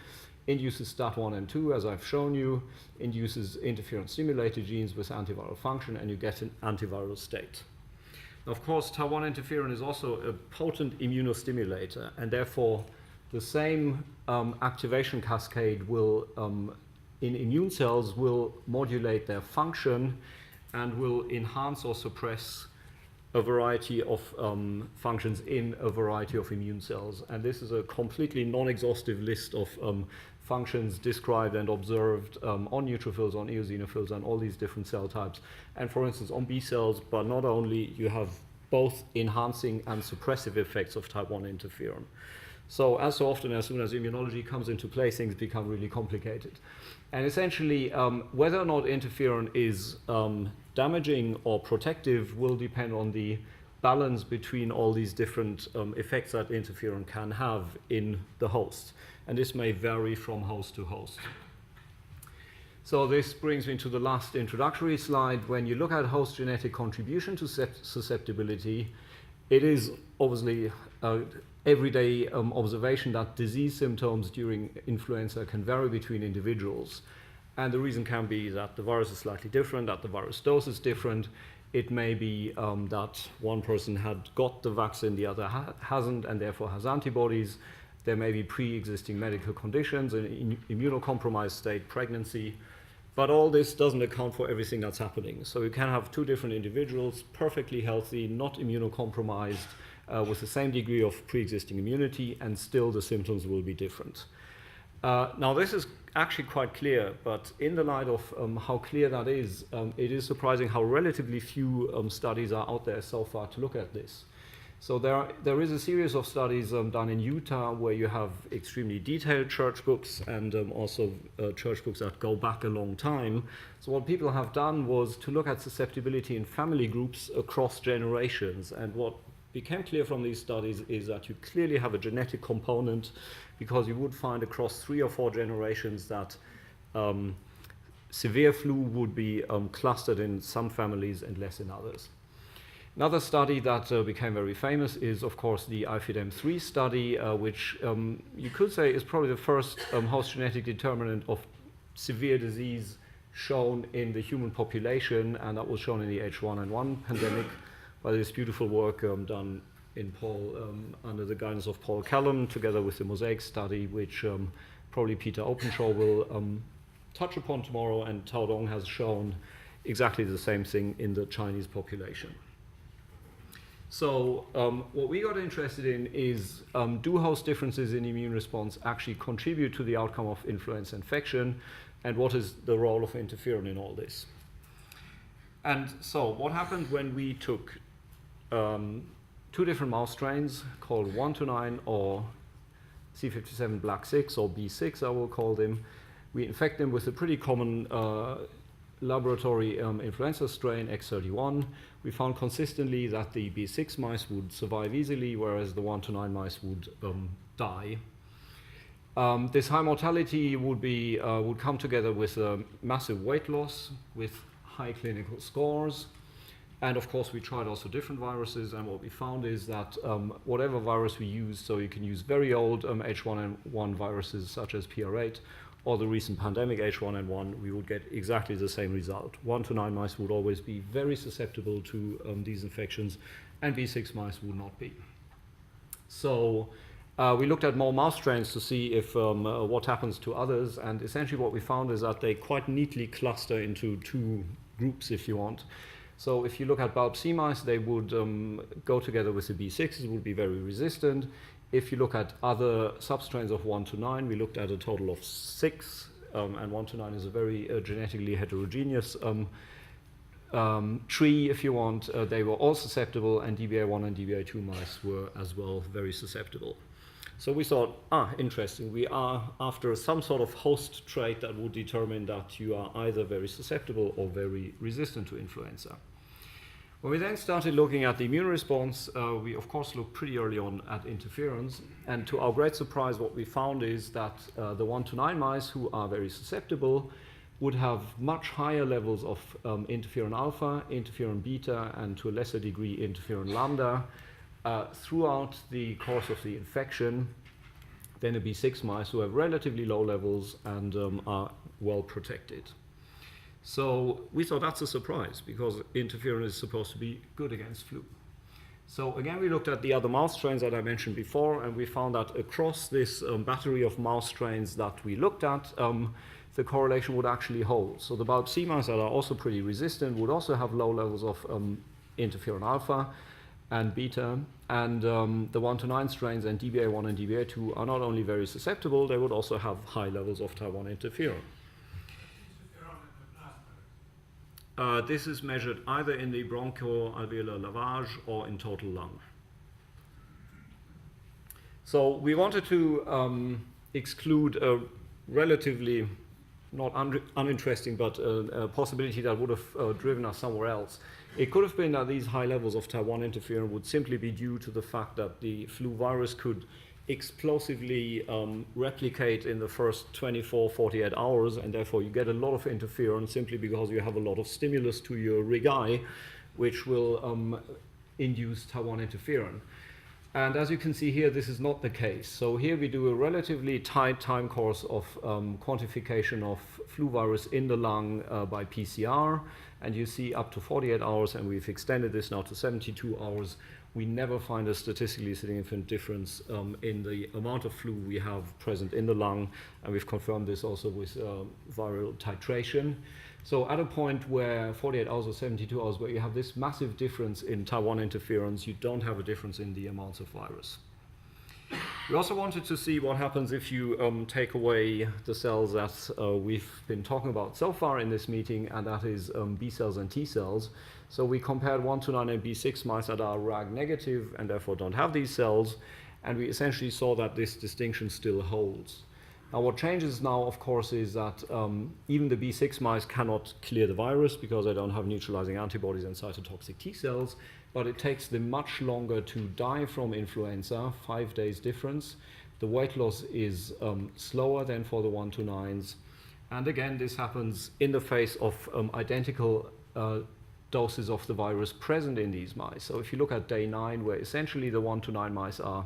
G: induces STAT1 and 2, as I've shown you, induces interferon-stimulated genes with antiviral function, and you get an antiviral state. Of course, Taiwan interferon is also a potent immunostimulator, and therefore the same activation cascade will in immune cells will modulate their function and will enhance or suppress a variety of functions in a variety of immune cells. And this is a completely non-exhaustive list of functions described and observed on neutrophils, on eosinophils, and all these different cell types. And for instance, on B cells, but not only, you have both enhancing and suppressive effects of Taiwan interferon. So as so often, as soon as immunology comes into play, things become really complicated. And essentially, whether or not interferon is damaging or protective will depend on the balance between all these different effects that interferon can have in the host. And this may vary from host to host. So this brings me to the last introductory slide. When you look at host genetic contribution to susceptibility, it is obviously everyday observation that disease symptoms during influenza can vary between individuals. And the reason can be that the virus is slightly different, that the virus dose is different. It may be that one person had got the vaccine, the other hasn't, and therefore has antibodies. There may be pre-existing medical conditions, an immunocompromised state, pregnancy. But all this doesn't account for everything that's happening. So you can have two different individuals, perfectly healthy, not immunocompromised, with the same degree of pre-existing immunity, and still the symptoms will be different. Now this is actually quite clear, but in the light of how clear that is, it is surprising how relatively few studies are out there so far to look at this. So there is a series of studies done in Utah where you have extremely detailed church books and also church books that go back a long time. So what people have done was to look at susceptibility in family groups across generations, and what became clear from these studies is that you clearly have a genetic component, because you would find across 3 or 4 generations that severe flu would be clustered in some families and less in others. Another study that became very famous is, of course, the IFIDEM3 study, which you could say is probably the first host genetic determinant of severe disease shown in the human population, and that was shown in the H1N1 pandemic by this beautiful work done in Paul, under the guidance of Paul Callum, together with the Mosaic study, which probably Peter Openshaw will touch upon tomorrow, and Tao Dong has shown exactly the same thing in the Chinese population. So what we got interested in is, do host differences in immune response actually contribute to the outcome of influenza infection, and what is the role of interferon in all this? And so what happened when we took 2 different mouse strains called 129 or C57 Black 6 or B6, I will call them. We infect them with a pretty common laboratory influenza strain, X01. We found consistently that the B6 mice would survive easily, whereas the 129 mice would die. This high mortality would come together with a massive weight loss, with high clinical scores. And of course, we tried also different viruses, and what we found is that whatever virus we use, so you can use very old H1N1 viruses such as PR8, or the recent pandemic H1N1, we would get exactly the same result. 1 to 9 mice would always be very susceptible to these infections, and B6 mice would not be. So we looked at more mouse strains to see if what happens to others, and essentially what we found is that they quite neatly cluster into 2 groups, if you want. So if you look at bulb C mice, they would go together with the B6s, would be very resistant. If you look at other substrains of 1 to 9, we looked at a total of 6, and 1 to 9 is a very genetically heterogeneous tree, if you want. They were all susceptible, and DBA1 and DBA2 mice were as well very susceptible. So we thought, interesting, we are after some sort of host trait that would determine that you are either very susceptible or very resistant to influenza. When we then started looking at the immune response, we of course looked pretty early on at interferons, and to our great surprise what we found is that the 1 to 9 mice who are very susceptible would have much higher levels of interferon alpha, interferon beta, and to a lesser degree interferon lambda throughout the course of the infection than the B6 mice who have relatively low levels and are well protected. So we thought that's a surprise, because interferon is supposed to be good against flu. So again, we looked at the other mouse strains that I mentioned before, and we found that across this battery of mouse strains that we looked at, the correlation would actually hold. So the bulb C mice that are also pretty resistant would also have low levels of interferon alpha and beta, and the 1 to 9 strains and DBA1 and DBA2 are not only very susceptible, they would also have high levels of type 1 interferon. This is measured either in the bronchoalveolar lavage or in total lung. So we wanted to exclude a relatively not uninteresting, but a possibility that would have driven us somewhere else. It could have been that these high levels of type 1 interferon would simply be due to the fact that the flu virus could explosively replicate in the first 24, 48 hours, and therefore you get a lot of interferon simply because you have a lot of stimulus to your regi, which will induce type 1 interferon. And as you can see here, this is not the case. So here we do a relatively tight time course of quantification of flu virus in the lung by PCR, and you see up to 48 hours, and we've extended this now to 72 hours. We never find a statistically significant difference in the amount of flu we have present in the lung, and we've confirmed this also with viral titration. So at a point where 48 hours or 72 hours, where you have this massive difference in type 1 interferons, you don't have a difference in the amounts of virus. We also wanted to see what happens if you take away the cells that we've been talking about so far in this meeting, and that is B cells and T cells. So we compared 1 to 9 and B6 mice that are RAG negative and therefore don't have these cells, and we essentially saw that this distinction still holds. Now what changes now, of course, is that even the B6 mice cannot clear the virus because they don't have neutralizing antibodies and cytotoxic T cells, but it takes them much longer to die from influenza, 5 days difference. The weight loss is slower than for the 1 to 9s. And again, this happens in the face of identical doses of the virus present in these mice. So if you look at day 9, where essentially the 1 to 9 mice are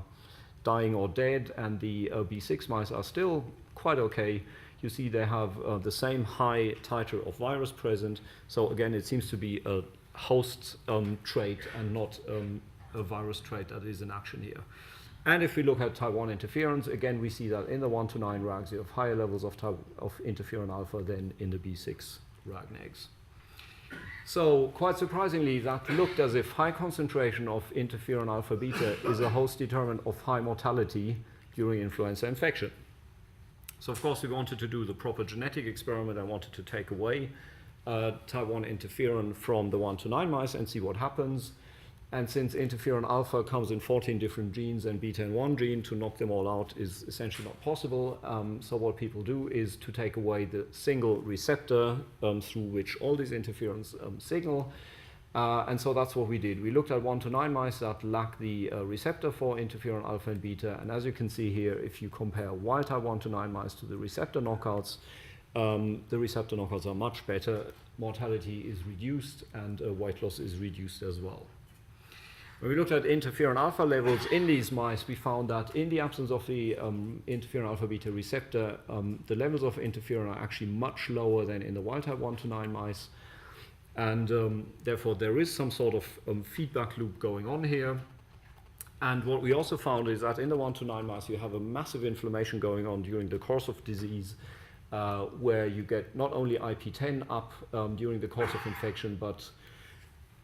G: dying or dead, and the B6 mice are still quite okay, you see they have the same high titer of virus present. So again, it seems to be a host trait and not a virus trait that is in action here. And if we look at type 1 interferons, again, we see that in the 1 to 9 rags, you have higher levels of interferon alpha than in the B6 rag negs. So quite surprisingly, that looked as if high concentration of interferon alpha beta is a host determinant of high mortality during influenza infection. So of course we wanted to do the proper genetic experiment. I wanted to take away type 1 interferon from the 1 to 9 mice and see what happens. And since interferon alpha comes in 14 different genes and beta in one gene, to knock them all out is essentially not possible. So what people do is to take away the single receptor through which all these interferons signal. And so that's what we did. We looked at 1 to 9 mice that lack the receptor for interferon alpha and beta. And as you can see here, if you compare wild type 1 to 9 mice to the receptor knockouts, the receptor knockouts are much better. Mortality is reduced and weight loss is reduced as well. When we looked at interferon alpha levels in these mice, we found that in the absence of the interferon alpha beta receptor, the levels of interferon are actually much lower than in the wild type 1 to 9 mice. And therefore, there is some sort of feedback loop going on here. And what we also found is that in the 1 to 9 mice, you have a massive inflammation going on during the course of disease, where you get not only IP10 up during the course of infection, but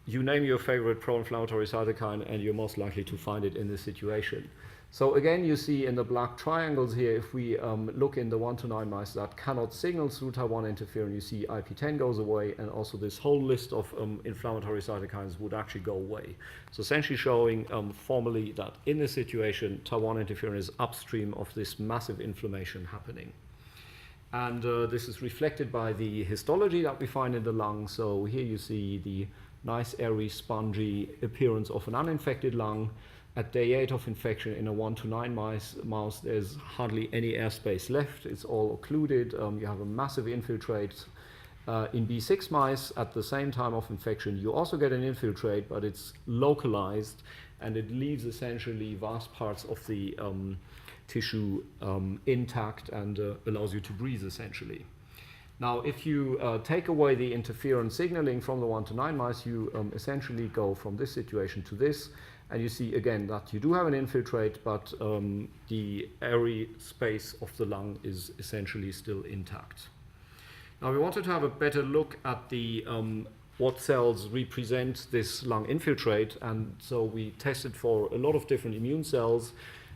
G: you name your favorite pro-inflammatory cytokine and you're most likely to find it in this situation. So again, you see in the black triangles here, if we look in the 1 to 9 mice that cannot signal through type 1 interferon, you see IP10 goes away, and also this whole list of inflammatory cytokines would actually go away. So essentially showing formally that in this situation, type 1 interferon is upstream of this massive inflammation happening. And this is reflected by the histology that we find in the lung. So here you see the nice, airy, spongy appearance of an uninfected lung. At day 8 of infection in a 1 to 9 mouse, there's hardly any airspace left. It's all occluded. You have a massive infiltrate. In B6 mice, at the same time of infection, you also get an infiltrate, but it's localized, and it leaves essentially vast parts of the tissue intact and allows you to breathe, essentially. Now, if you take away the interferon signaling from the 1 to 9 mice, you essentially go from this situation to this, and you see again that you do have an infiltrate, but the airy space of the lung is essentially still intact. Now, we wanted to have a better look at the what cells represent this lung infiltrate, and so we tested for a lot of different immune cells,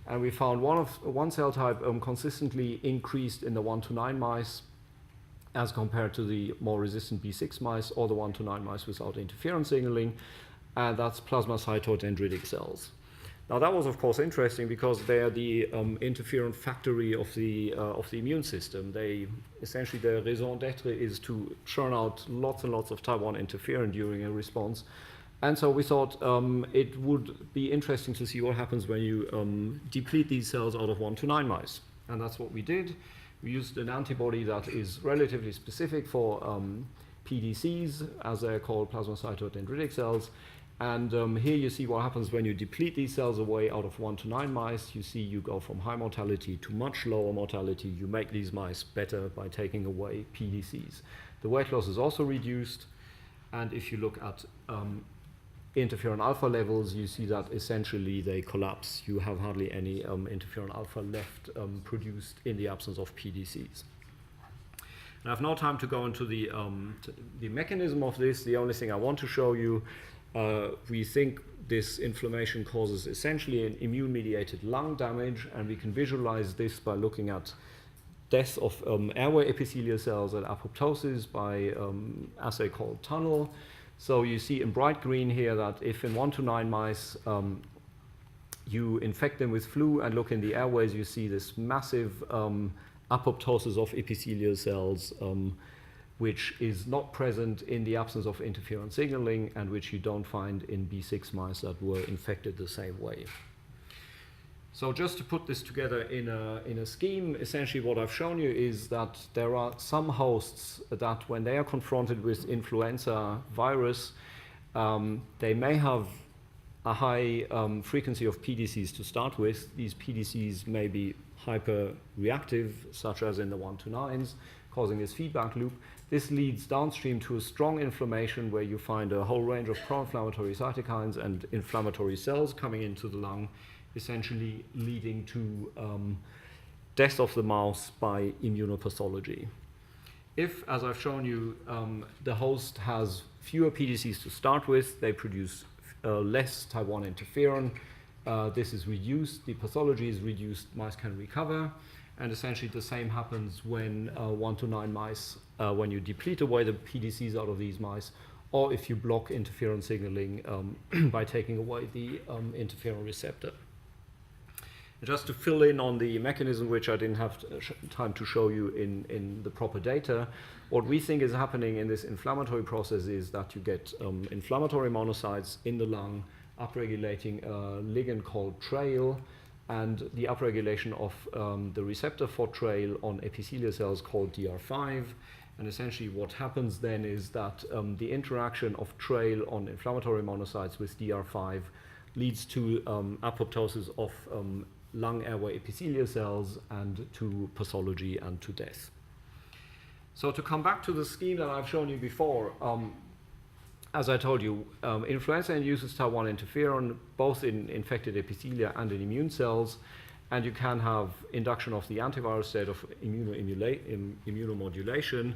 G: and we found one cell type consistently increased in the 1 to 9 mice, as compared to the more resistant B6 mice or the 1 to 9 mice without interferon signaling, and that's plasmacytoid dendritic cells. Now that was of course interesting because they are the interferon factory of the immune system. They essentially, their raison d'etre is to churn out lots and lots of type 1 interferon during a response. And so we thought it would be interesting to see what happens when you deplete these cells out of 1 to 9 mice. And that's what we did. We used an antibody that is relatively specific for PDCs, as they're called, plasmacytoid dendritic cells. And here you see what happens when you deplete these cells away out of 1 to 9 mice. You see you go from high mortality to much lower mortality. You make these mice better by taking away PDCs. The weight loss is also reduced. And if you look at interferon alpha levels, you see that essentially they collapse. You have hardly any interferon alpha left produced in the absence of PDCs. And I have no time to go into the mechanism of this. The only thing I want to show you, we think this inflammation causes essentially an immune-mediated lung damage, and we can visualize this by looking at death of airway epithelial cells at apoptosis by assay called tunnel. So you see in bright green here that if in 1 to 9 mice you infect them with flu and look in the airways, you see this massive apoptosis of epithelial cells, which is not present in the absence of interferon signaling and which you don't find in B6 mice that were infected the same way. So just to put this together in a scheme, essentially what I've shown you is that there are some hosts that when they are confronted with influenza virus, They may have a high frequency of PDCs to start with. These PDCs may be hyper-reactive, such as in the 1 to 9s, causing this feedback loop. This leads downstream to a strong inflammation where you find a whole range of pro-inflammatory cytokines and inflammatory cells coming into the lung, essentially leading to death of the mouse by immunopathology. If, as I've shown you, the host has fewer PDCs to start with, they produce less type 1 interferon. This is reduced, the pathology is reduced, mice can recover, and essentially the same happens when 1 to 9 mice, when you deplete away the PDCs out of these mice, or if you block interferon signaling by taking away the interferon receptor. Just to fill in on the mechanism, which I didn't have time to show you in the proper data, what we think is happening in this inflammatory process is that you get inflammatory monocytes in the lung upregulating a ligand called TRAIL, and the upregulation of the receptor for TRAIL on epithelial cells called DR5. And essentially what happens then is that the interaction of TRAIL on inflammatory monocytes with DR5 leads to apoptosis of lung airway epithelial cells and to pathology and to death. So to come back to the scheme that I've shown you before, as I told you, influenza induces type 1 interferon both in infected epithelia and in immune cells, and you can have induction of the antiviral state of immunomodulation.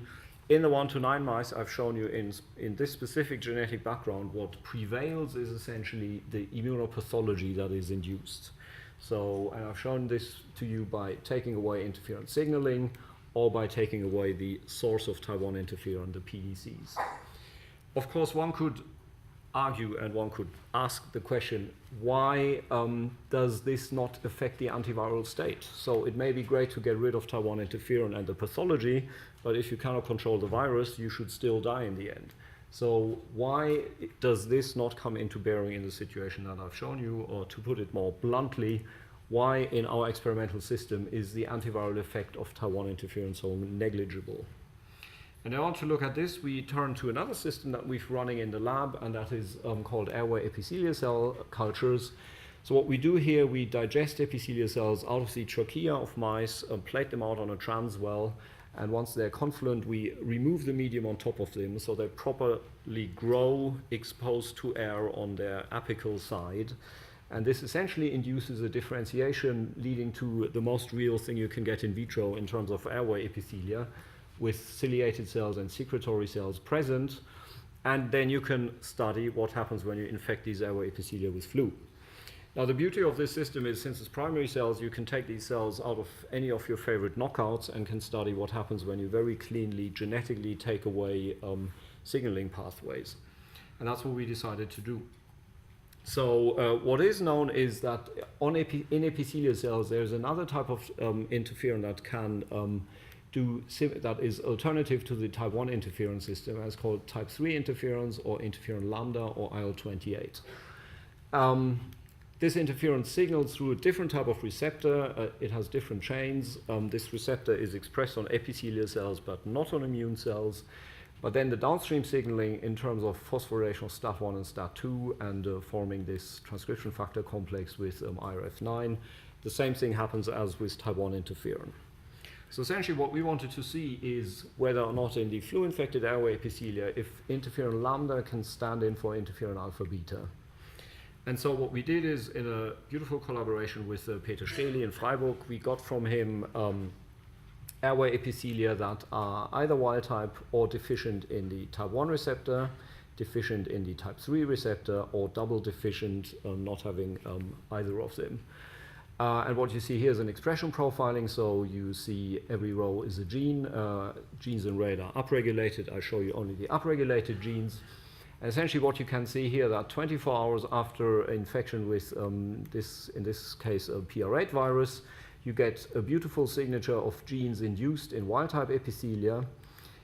G: In the 1 to 9 mice, I've shown you in this specific genetic background, what prevails is essentially the immunopathology that is induced. So, and I've shown this to you by taking away interferon signaling or by taking away the source of type 1 interferon, the PDCs. Of course, one could argue and one could ask the question, why does this not affect the antiviral state? So it may be great to get rid of type 1 interferon and the pathology, but if you cannot control the virus, you should still die in the end. So why does this not come into bearing in the situation that I've shown you? Or to put it more bluntly, why in our experimental system is the antiviral effect of type 1 interferon so negligible? And I want to look at this. We turn to another system that we're running in the lab, and that is called airway epithelial cell cultures. So what we do here, we digest epithelial cells out of the trachea of mice, plate them out on a transwell, and once they're confluent, we remove the medium on top of them so they properly grow exposed to air on their apical side. And this essentially induces a differentiation leading to the most real thing you can get in vitro in terms of airway epithelia, with ciliated cells and secretory cells present. And then you can study what happens when you infect these airway epithelia with flu. Now, the beauty of this system is, since it's primary cells, you can take these cells out of any of your favorite knockouts and can study what happens when you very cleanly, genetically take away signaling pathways. And that's what we decided to do. So what is known is that in epithelial cells, there's another type of interferon that can that is alternative to the type 1 interferon system, as called type 3 interferons or interferon lambda or IL-28. This interferon signals through a different type of receptor. It has different chains. This receptor is expressed on epithelial cells but not on immune cells. But then the downstream signaling in terms of phosphorylation of STAT1 and STAT2 and forming this transcription factor complex with IRF9, the same thing happens as with type 1 interferon. So essentially what we wanted to see is whether or not in the flu-infected airway epithelia, if interferon lambda can stand in for interferon alpha beta. And so what we did is, in a beautiful collaboration with Peter Stehli in Freiburg, we got from him airway epithelia that are either wild type or deficient in the type 1 receptor, deficient in the type 3 receptor, or double deficient, not having either of them. And what you see here is an expression profiling. So you see every row is a gene. Genes in red are upregulated. I show you only the upregulated genes. And essentially what you can see here, that 24 hours after infection with in this case, a PR8 virus, you get a beautiful signature of genes induced in wild-type epithelia.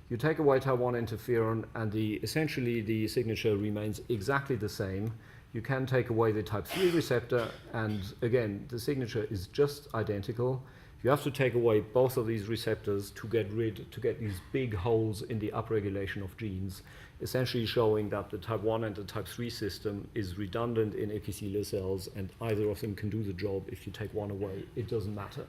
G: You take away type 1 interferon, and essentially the signature remains exactly the same. You can take away the type 3 receptor, and again, the signature is just identical. You have to take away both of these receptors to get these big holes in the upregulation of genes essentially showing that the type 1 and the type 3 system is redundant in epithelial cells, and either of them can do the job. If you take one away, it doesn't matter.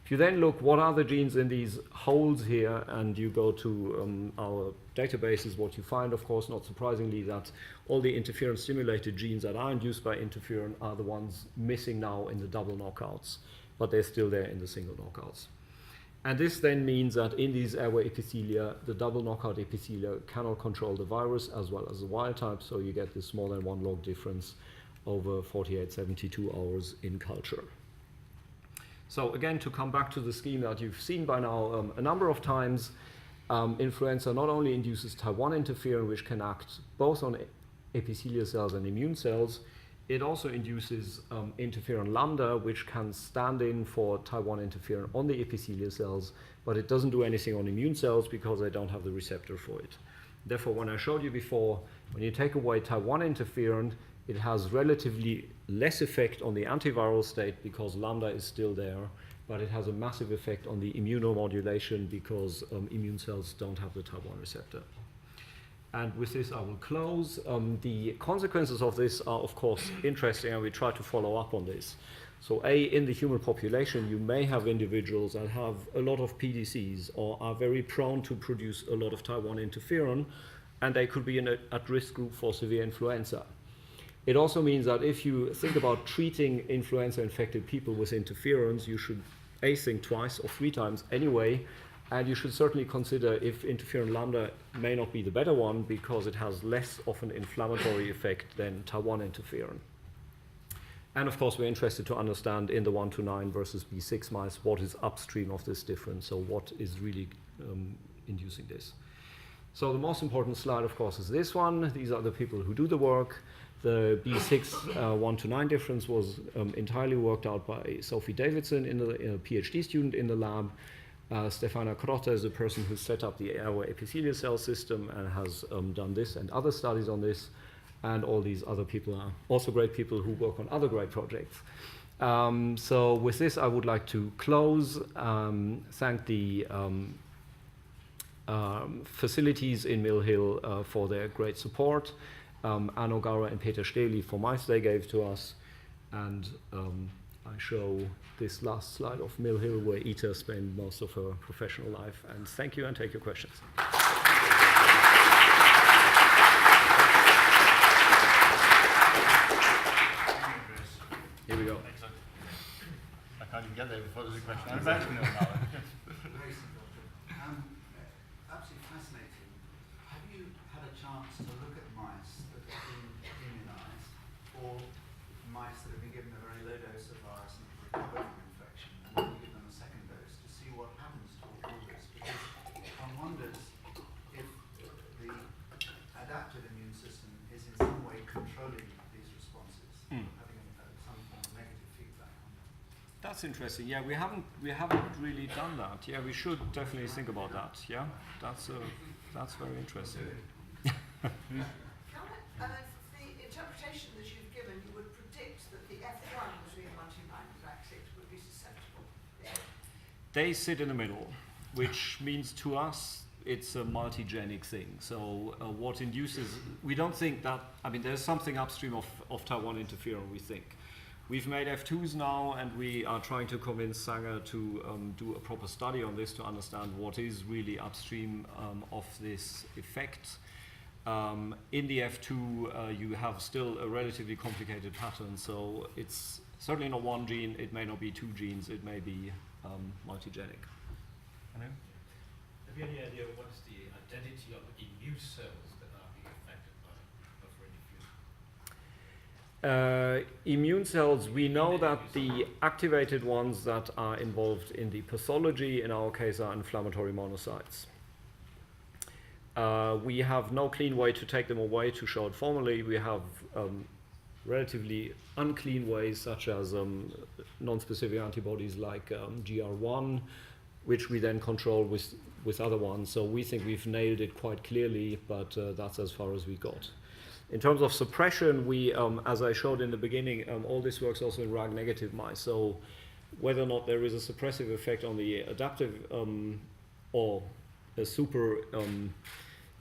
G: If you then look what are the genes in these holes here, and you go to our databases, what you find, of course, not surprisingly, that all the interferon-stimulated genes that are induced by interferon are the ones missing now in the double knockouts, but they're still there in the single knockouts. And this then means that in these airway epithelia, the double knockout epithelia cannot control the virus as well as the wild type, so you get this more than 1 log difference over 48, 72 hours in culture. So again, to come back to the scheme that you've seen by now a number of times, influenza not only induces type 1 interferon, which can act both on epithelial cells and immune cells, it also induces interferon lambda, which can stand in for type 1 interferon on the epithelial cells, but it doesn't do anything on immune cells because they don't have the receptor for it. Therefore, when I showed you before, when you take away type 1 interferon, it has relatively less effect on the antiviral state because lambda is still there, but it has a massive effect on the immunomodulation because immune cells don't have the type 1 receptor. And with this, I will close. The consequences of this are, of course, interesting, and we try to follow up on this. So in the human population, you may have individuals that have a lot of PDCs or are very prone to produce a lot of type 1 interferon, and they could be in an at-risk group for severe influenza. It also means that if you think about treating influenza-infected people with interferons, you should think twice or 3 times anyway, and you should certainly consider if interferon lambda may not be the better one because it has less of an inflammatory effect than type 1 interferon. And of course, we're interested to understand in the 1 to 9 versus B6 mice what is upstream of this difference, so what is really inducing this. So the most important slide, of course, is this one. These are the people who do the work. The B6 1 to 9 difference was entirely worked out by Sophie Davidson, a PhD student in the lab. Stefana Crotta is the person who set up the airway epithelial cell system and has done this and other studies on this. And all these other people are also great people who work on other great projects. So with this, I would like to close, thank the facilities in Mill Hill for their great support. Anne O'Gara and Peter Stehli for mice they gave to us, and I show this last slide of Mill Hill where Ita spent most of her professional life. And thank you, and take your questions. Here we go.
B: Excellent. I can't even get there before there's a question. I'm back to know now.
C: Very simple. Absolutely fascinating. Have you had a chance to look at mice that have been immunized, or mice that have been given a very low dose of virus and have recovered from infection, and then you give them a second dose to see what happens to all this? Because one wonders if the adaptive immune system is in some way controlling these responses, having some form of negative feedback on them.
G: That's interesting. Yeah, we haven't really done that. Yeah, we should definitely think about that. Yeah, that's very interesting.
F: The interpretation that you've given, you would predict that the F1 between 129 and vaccine would be susceptible.
G: They sit in the middle, which means to us it's a multigenic thing. So what induces, we don't think that, I mean, there's something upstream of type 1 interferon, we think. We've made F2s now, and we are trying to convince Sanger to do a proper study on this to understand what is really upstream of this effect. In the F2, you have still a relatively complicated pattern, so it's certainly not one gene, it may not be 2 genes, it may be multigenic.
D: Have you any idea what's the identity of immune cells that are being affected by buffer interferon?
G: Immune cells, we know that the activated ones that are involved in the pathology, in our case, are inflammatory monocytes. We have no clean way to take them away to show it formally. We have relatively unclean ways, such as non-specific antibodies like GR1, which we then control with other ones. So we think we've nailed it quite clearly, but that's as far as we got. In terms of suppression, we, as I showed in the beginning, all this works also in RAG-negative mice. So whether or not there is a suppressive effect on the adaptive or a super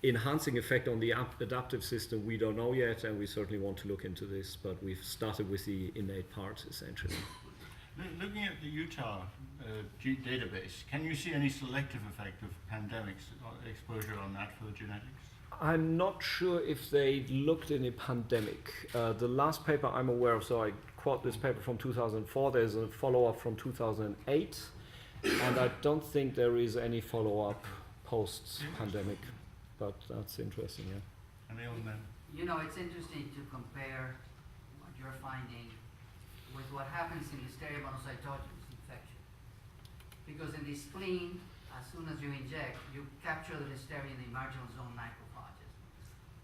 G: enhancing effect on the adaptive system, we don't know yet, and we certainly want to look into this, but we've started with the innate part, essentially.
B: Looking at the Utah database, can you see any selective effect of pandemics exposure on that for the genetics?
G: I'm not sure if they looked in a pandemic. The last paper I'm aware of, so I quote this paper from 2004, there's a follow-up from 2008, and I don't think there is any follow-up post-pandemic, but that's interesting, yeah.
B: Emil, then?
E: You know, it's interesting to compare what you're finding with what happens in Listeria monocytogenes infection. Because in the spleen, as soon as you inject, you capture the Listeria in the marginal zone macrophages.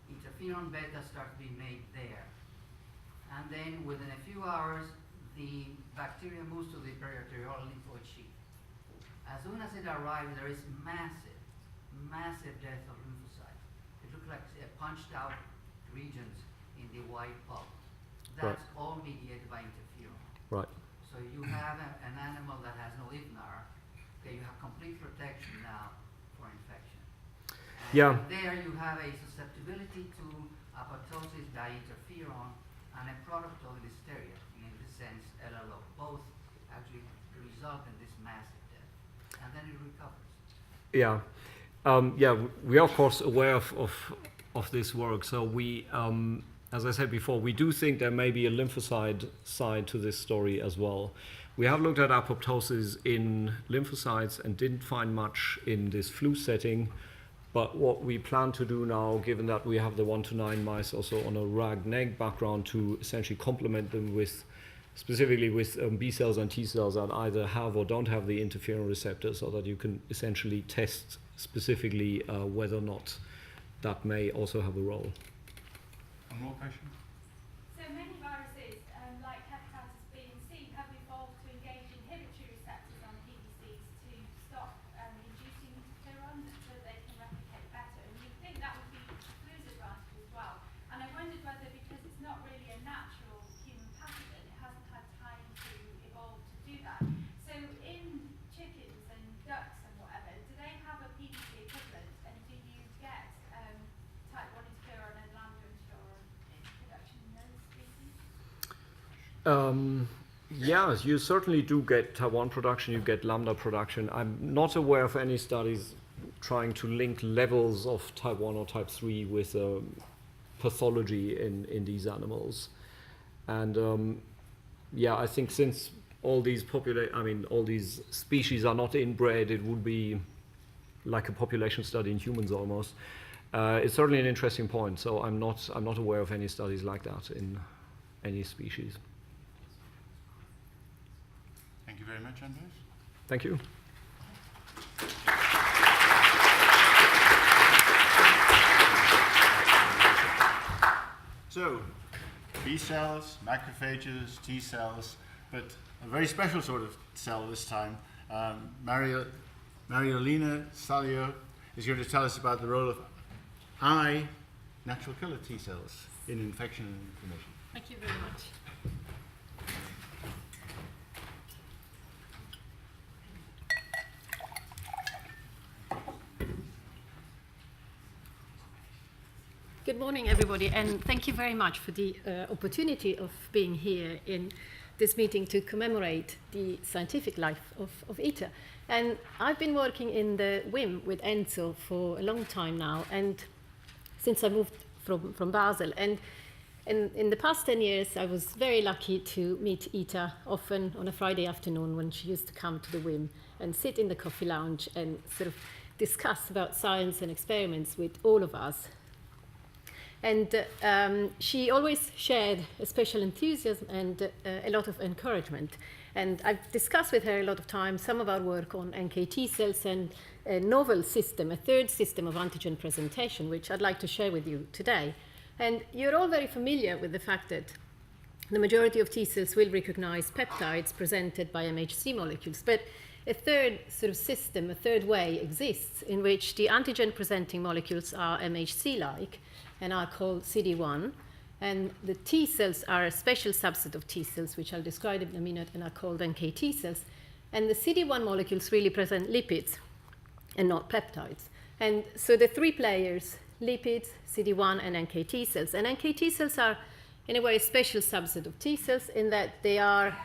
E: Interferon beta starts being made there. And then within a few hours, the bacteria moves to the periarterial lymphoid sheath. As soon as it arrives, there is massive death of lymphocytes. It looks like punched out regions in the white pulp. That's all mediated by interferon.
G: Right.
E: So you have an animal that has no IVNAR. Okay, you have complete protection now for infection. And
G: Yeah.
E: there you have a susceptibility to apoptosis by interferon and a product of Listeria, in this sense, LLO. Both actually result in this massive death. And then it recovers.
G: Yeah. We are of course aware of this work. So we, as I said before, we do think there may be a lymphocyte side to this story as well. We have looked at apoptosis in lymphocytes and didn't find much in this flu setting. But what we plan to do now, given that we have the 1 to 9 mice also on a RAG-neg background, to essentially complement them with, specifically with B cells and T cells that either have or don't have the interferon receptor, so that you can essentially test specifically whether or not that may also have a role.
B: One more question?
H: So many viruses, like hepatitis B and C, have evolved to engage inhibitory receptors on PDCs to stop inducing interferon so that they can replicate better. And you'd think that would be a flu's advantage as well. And I wondered whether, because it's not really a natural human pathogen, it hasn't had time to evolve to do that. So in chickens and ducks and whatever, do they have a PDC equivalent? And do you get type 1 interferon and lambda interferon production in those species?
G: Yes, you certainly do get type 1 production, you get lambda production. I'm not aware of any studies trying to link levels of type 1 or type 3 with pathology in these animals. And I think since all these all these species are not inbred, it would be like a population study in humans almost. It's certainly an interesting point. So I'm not aware of any studies like that in any species.
B: Thank you very much, Andres.
G: Thank you.
B: So, B cells, macrophages, T cells, but a very special sort of cell this time. Mariolina Salio is going to tell us about the role of natural killer T cells in infection and inflammation.
I: Thank you very much. Good morning, everybody, and thank you very much for the opportunity of being here in this meeting to commemorate the scientific life of ITER. And I've been working in the WIM with Enzo for a long time now, and since I moved from Basel. And in the past 10 years, I was very lucky to meet Ita often on a Friday afternoon when she used to come to the WIM and sit in the coffee lounge and sort of discuss about science and experiments with all of us. And she always shared a special enthusiasm and a lot of encouragement. And I've discussed with her a lot of times some of our work on NKT cells and a novel system, a third system of antigen presentation, which I'd like to share with you today. And you're all very familiar with the fact that the majority of T cells will recognize peptides presented by MHC molecules. But a third sort of system, a third way exists in which the antigen-presenting molecules are MHC-like and are called CD1. And the T cells are a special subset of T cells, which I'll describe in a minute, and are called NKT cells. And the CD1 molecules really present lipids and not peptides. And so the three players lipids, CD1 and NKT cells. And NKT cells are, in a way, a special subset of T cells in that they are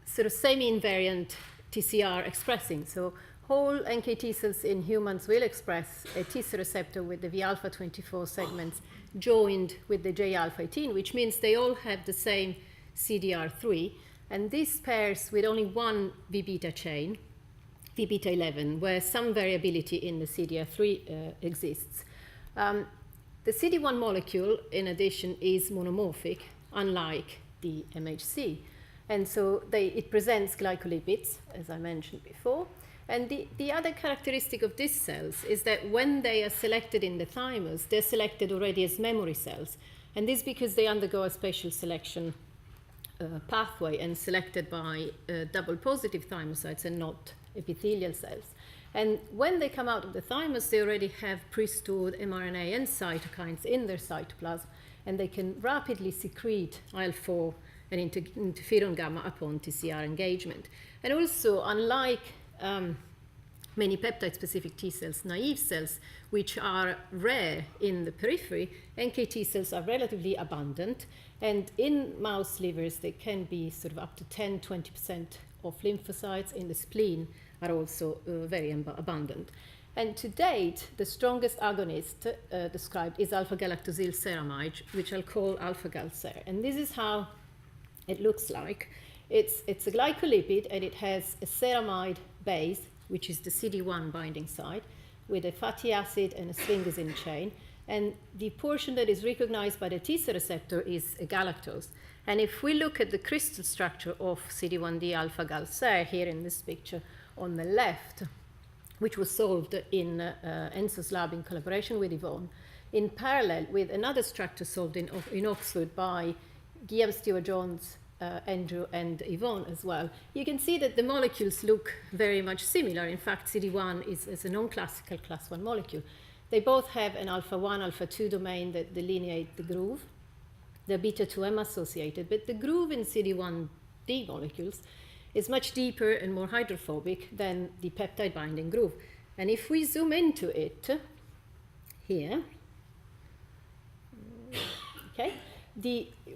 I: sort of semi-invariant TCR expressing. So whole NKT cells in humans will express a T cell receptor with the V-alpha 24 segments joined with the J-alpha 18, which means they all have the same CDR3. And this pairs with only one V-beta chain, V-beta 11, where some variability in the CDR3 exists. The CD1 molecule, in addition, is monomorphic, unlike the MHC. And so it presents glycolipids, as I mentioned before. And the other characteristic of these cells is that when they are selected in the thymus, they're selected already as memory cells. And this because they undergo a spatial selection pathway and selected by double positive thymocytes and not epithelial cells. And when they come out of the thymus, they already have pre-stored mRNA and cytokines in their cytoplasm, and they can rapidly secrete IL-4 and interferon gamma upon TCR engagement. And also, unlike many peptide-specific T cells, naive cells, which are rare in the periphery, NKT cells are relatively abundant, and in mouse livers, they can be sort of up to 10-20% of lymphocytes. In the spleen are also very abundant. And to date, the strongest agonist described is alpha-galactosyl ceramide, which I'll call alpha-gal-cer. And this is how it looks like. It's a glycolipid, and it has a ceramide base, which is the CD1 binding site, with a fatty acid and a sphingosine chain. And the portion that is recognized by the T cell receptor is a galactose. And if we look at the crystal structure of CD1D alpha-gal-cer here in this picture on the left, which was solved in Enzo's lab in collaboration with Yvonne, in parallel with another structure solved in Oxford by Guillaume Stewart-Jones, Andrew, and Yvonne as well, you can see that the molecules look very much similar. In fact, CD1 is a non-classical class 1 molecule. They both have an alpha-1, alpha-2 domain that delineate the groove. They're beta-2M associated, but the groove in CD1D molecules is much deeper and more hydrophobic than the peptide binding groove. And if we zoom into it here, okay,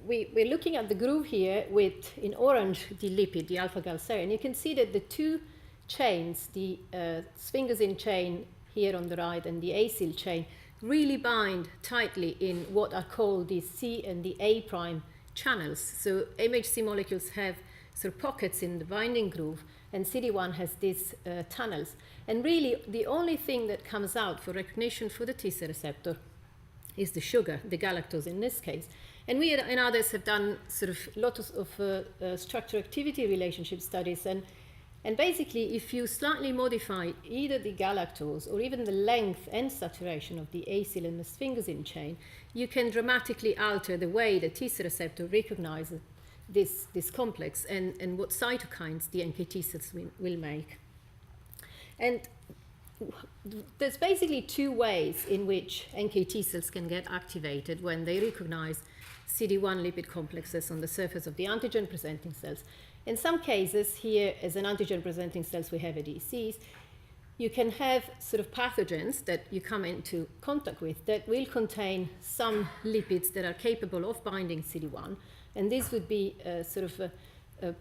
I: we're looking at the groove here with, in orange, the lipid, the alpha-gal-cer, and you can see that the two chains, the sphingosine chain here on the right and the acyl chain, really bind tightly in what are called the C and the A prime channels. So MHC molecules have sort of pockets in the binding groove, and CD1 has these tunnels. And really, the only thing that comes out for recognition for the T cell receptor is the sugar, the galactose in this case. And we and others have done sort of lots of structure-activity relationship studies, and basically, if you slightly modify either the galactose or even the length and saturation of the acyl and the sphingosine chain, you can dramatically alter the way the T cell receptor recognizes this complex and what cytokines the NKT cells will make. And there's basically two ways in which NKT cells can get activated when they recognize CD1 lipid complexes on the surface of the antigen-presenting cells. In some cases, here as an antigen-presenting cells, we have ADCs. You can have sort of pathogens that you come into contact with that will contain some lipids that are capable of binding CD1, and this would be sort of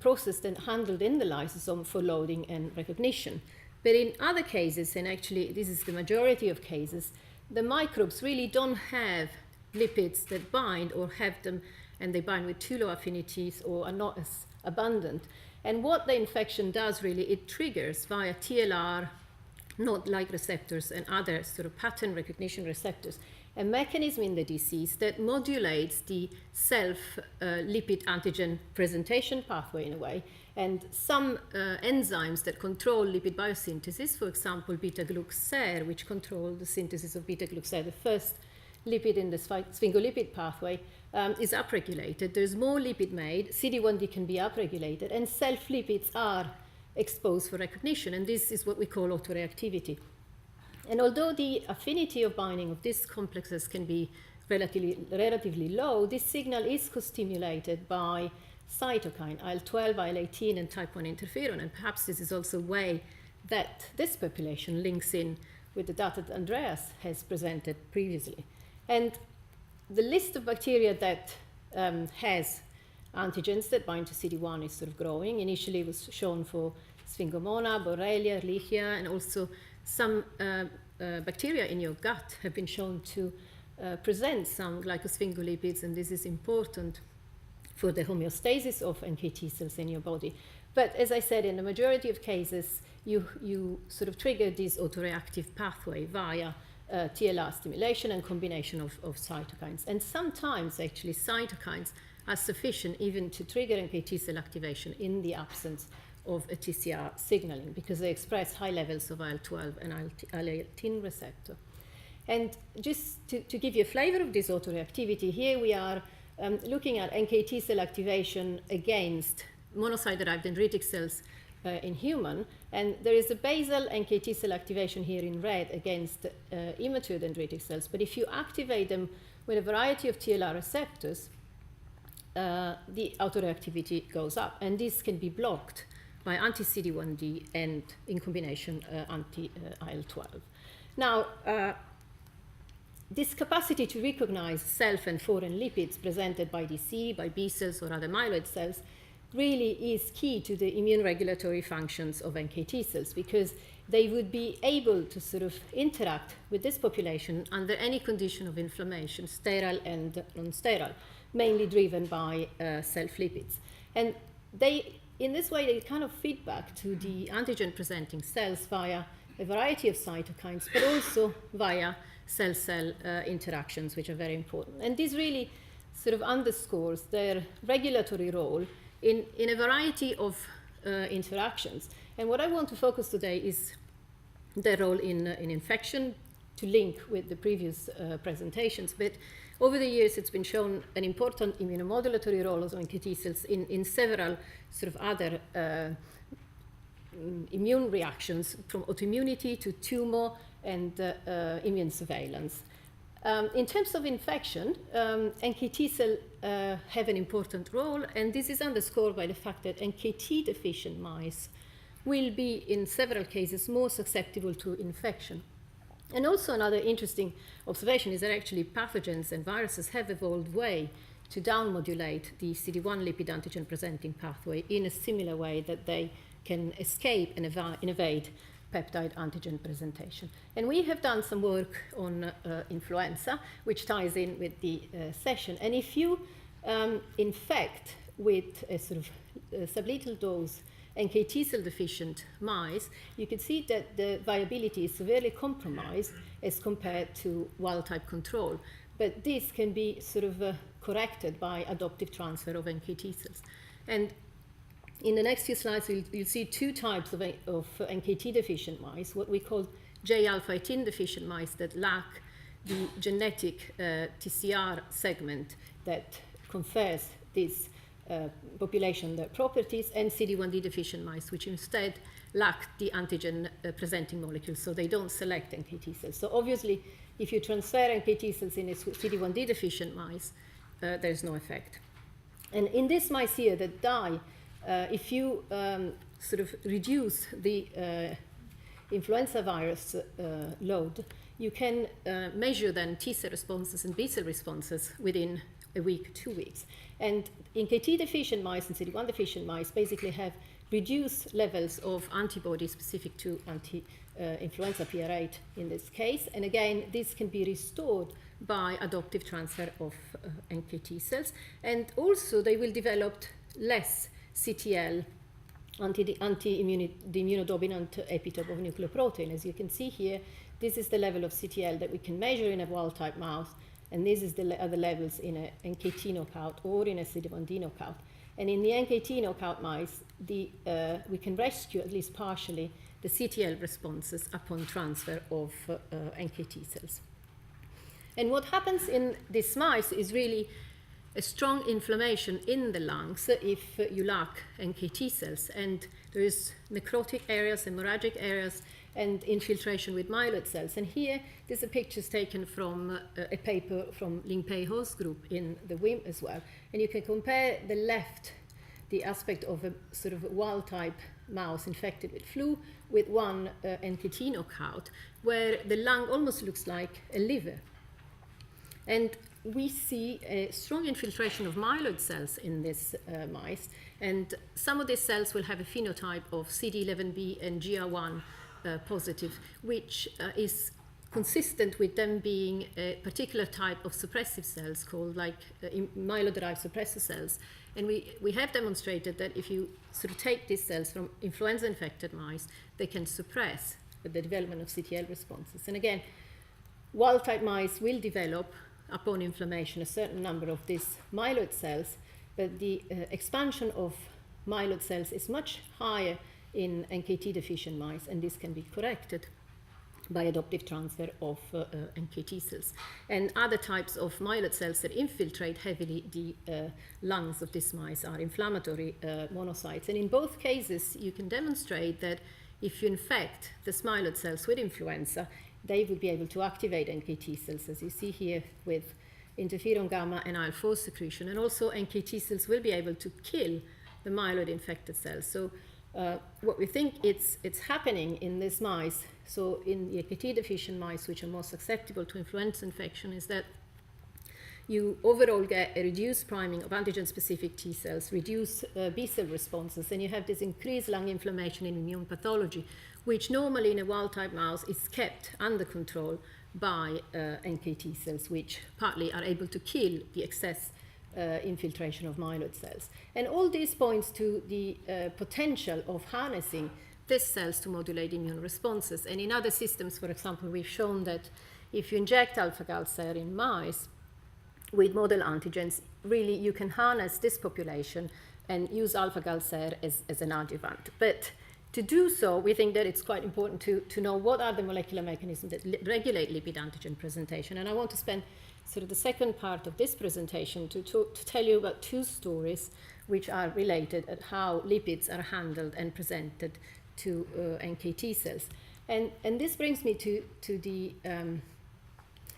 I: processed and handled in the lysosome for loading and recognition. But in other cases, and actually this is the majority of cases, the microbes really don't have lipids that bind or have them, and they bind with too low affinities or are not as abundant. And what the infection does really, it triggers via TLR, NOD-like receptors and other sort of pattern recognition receptors, a mechanism in the disease that modulates the self-lipid antigen presentation pathway in a way, and some enzymes that control lipid biosynthesis, for example, beta-gluc-cer, which control the synthesis of beta-gluc-cer, the first lipid in the sphingolipid pathway, is upregulated. There's more lipid made, CD1D can be upregulated, and self-lipids are exposed for recognition, and this is what we call autoreactivity. And although the affinity of binding of these complexes can be relatively low, this signal is co-stimulated by cytokine, IL-12, IL-18, and type 1 interferon, and perhaps this is also a way that this population links in with the data that Andreas has presented previously. And the list of bacteria that has antigens that bind to CD1 is sort of growing. Initially it was shown for Sphingomona, Borrelia, Ehrlichia, and also some bacteria in your gut have been shown to present some glycosphingolipids, and this is important for the homeostasis of NKT cells in your body. But as I said, in the majority of cases, you sort of trigger this autoreactive pathway via TLR stimulation and combination of cytokines. And sometimes, actually, cytokines are sufficient even to trigger NKT cell activation in the absence of a TCR signaling, because they express high levels of IL-12 and IL-18 receptor. And just to give you a flavor of this autoreactivity, here we are looking at NKT cell activation against monocyte-derived dendritic cells in human, and there is a basal NKT cell activation here in red against immature dendritic cells, but if you activate them with a variety of TLR receptors, the autoreactivity goes up, and this can be blocked by anti-CD1D and, in combination, anti-IL-12. Now, this capacity to recognize self and foreign lipids presented by DC, by B cells or other myeloid cells really is key to the immune regulatory functions of NKT cells, because they would be able to sort of interact with this population under any condition of inflammation, sterile and non-sterile, mainly driven by self-lipids. And in this way, they kind of feed back to the antigen-presenting cells via a variety of cytokines, but also via cell-cell interactions, which are very important. And this really sort of underscores their regulatory role in a variety of interactions. And what I want to focus today is their role in infection, to link with the previous presentations. But over the years, it's been shown an important immunomodulatory role of NKT cells in several sort of other immune reactions, from autoimmunity to tumor and immune surveillance. In terms of infection, NKT cells have an important role, and this is underscored by the fact that NKT-deficient mice will be, in several cases, more susceptible to infection. And also another interesting observation is that actually pathogens and viruses have evolved way to down-modulate the CD1 lipid antigen-presenting pathway in a similar way that they can escape and evade peptide antigen presentation. And we have done some work on influenza, which ties in with the session. And if you infect with a sort of sublethal dose NKT cell deficient mice, you can see that the viability is severely compromised as compared to wild-type control. But this can be sort of corrected by adoptive transfer of NKT cells. And in the next few slides, you'll see two types of NKT deficient mice, what we call J-alpha-18 deficient mice that lack the genetic TCR segment that confers this population their properties, and CD1D deficient mice, which instead lack the antigen presenting molecules, so they don't select NKT cells. So obviously, if you transfer NKT cells in a CD1D deficient mice, there's no effect. And in this mice here that die, if you sort of reduce the influenza virus load, you can measure then T cell responses and B cell responses within a week, 2 weeks. And NKT deficient mice and CD1 deficient mice basically have reduced levels of antibodies specific to influenza PR8 in this case. And again, this can be restored by adoptive transfer of NKT cells. And also they will develop less CTL, the immunodominant epitope of nucleoprotein. As you can see here, this is the level of CTL that we can measure in a wild-type mouse, and this is the other levels in a NKT knockout or in a CD1D knockout. And in the NKT knockout mice, we can rescue, at least partially, the CTL responses upon transfer of NKT cells. And what happens in these mice is really a strong inflammation in the lungs if you lack NKT cells, and there is necrotic areas, hemorrhagic areas, and infiltration with myeloid cells. And here, these are pictures taken from a paper from Ling Pei Ho's group in the WIM as well. And you can compare the left, the aspect of a sort of wild-type mouse infected with flu with one NKT knockout, where the lung almost looks like a liver. And we see a strong infiltration of myeloid cells in these mice, and some of these cells will have a phenotype of CD11b and GR1 positive, which is consistent with them being a particular type of suppressive cells called like myeloid-derived suppressor cells. And we have demonstrated that if you sort of take these cells from influenza-infected mice, they can suppress the development of CTL responses. And again, wild-type mice will develop, upon inflammation, a certain number of these myeloid cells, but the expansion of myeloid cells is much higher in NKT-deficient mice, and this can be corrected by adoptive transfer of NKT cells. And other types of myeloid cells that infiltrate heavily the lungs of these mice are inflammatory monocytes. And in both cases, you can demonstrate that if you infect the myeloid cells with influenza, they will be able to activate NKT cells, as you see here with interferon gamma and IL-4 secretion. And also NKT cells will be able to kill the myeloid infected cells. So what we think it's happening in these mice, so in the NKT deficient mice, which are more susceptible to influenza infection, is that you overall get a reduced priming of antigen-specific T cells, reduced B cell responses, and you have this increased lung inflammation and immune pathology, which normally in a wild-type mouse is kept under control by NKT cells, which partly are able to kill the excess infiltration of myeloid cells. And all this points to the potential of harnessing these cells to modulate immune responses. And in other systems, for example, we've shown that if you inject alpha-gal SER in mice with model antigens, really you can harness this population and use alpha-gal SER as an adjuvant. But to do so, we think that it's quite important to know what are the molecular mechanisms that regulate lipid antigen presentation. And I want to spend sort of the second part of this presentation to tell you about two stories which are related at how lipids are handled and presented to NKT cells. And this brings me to the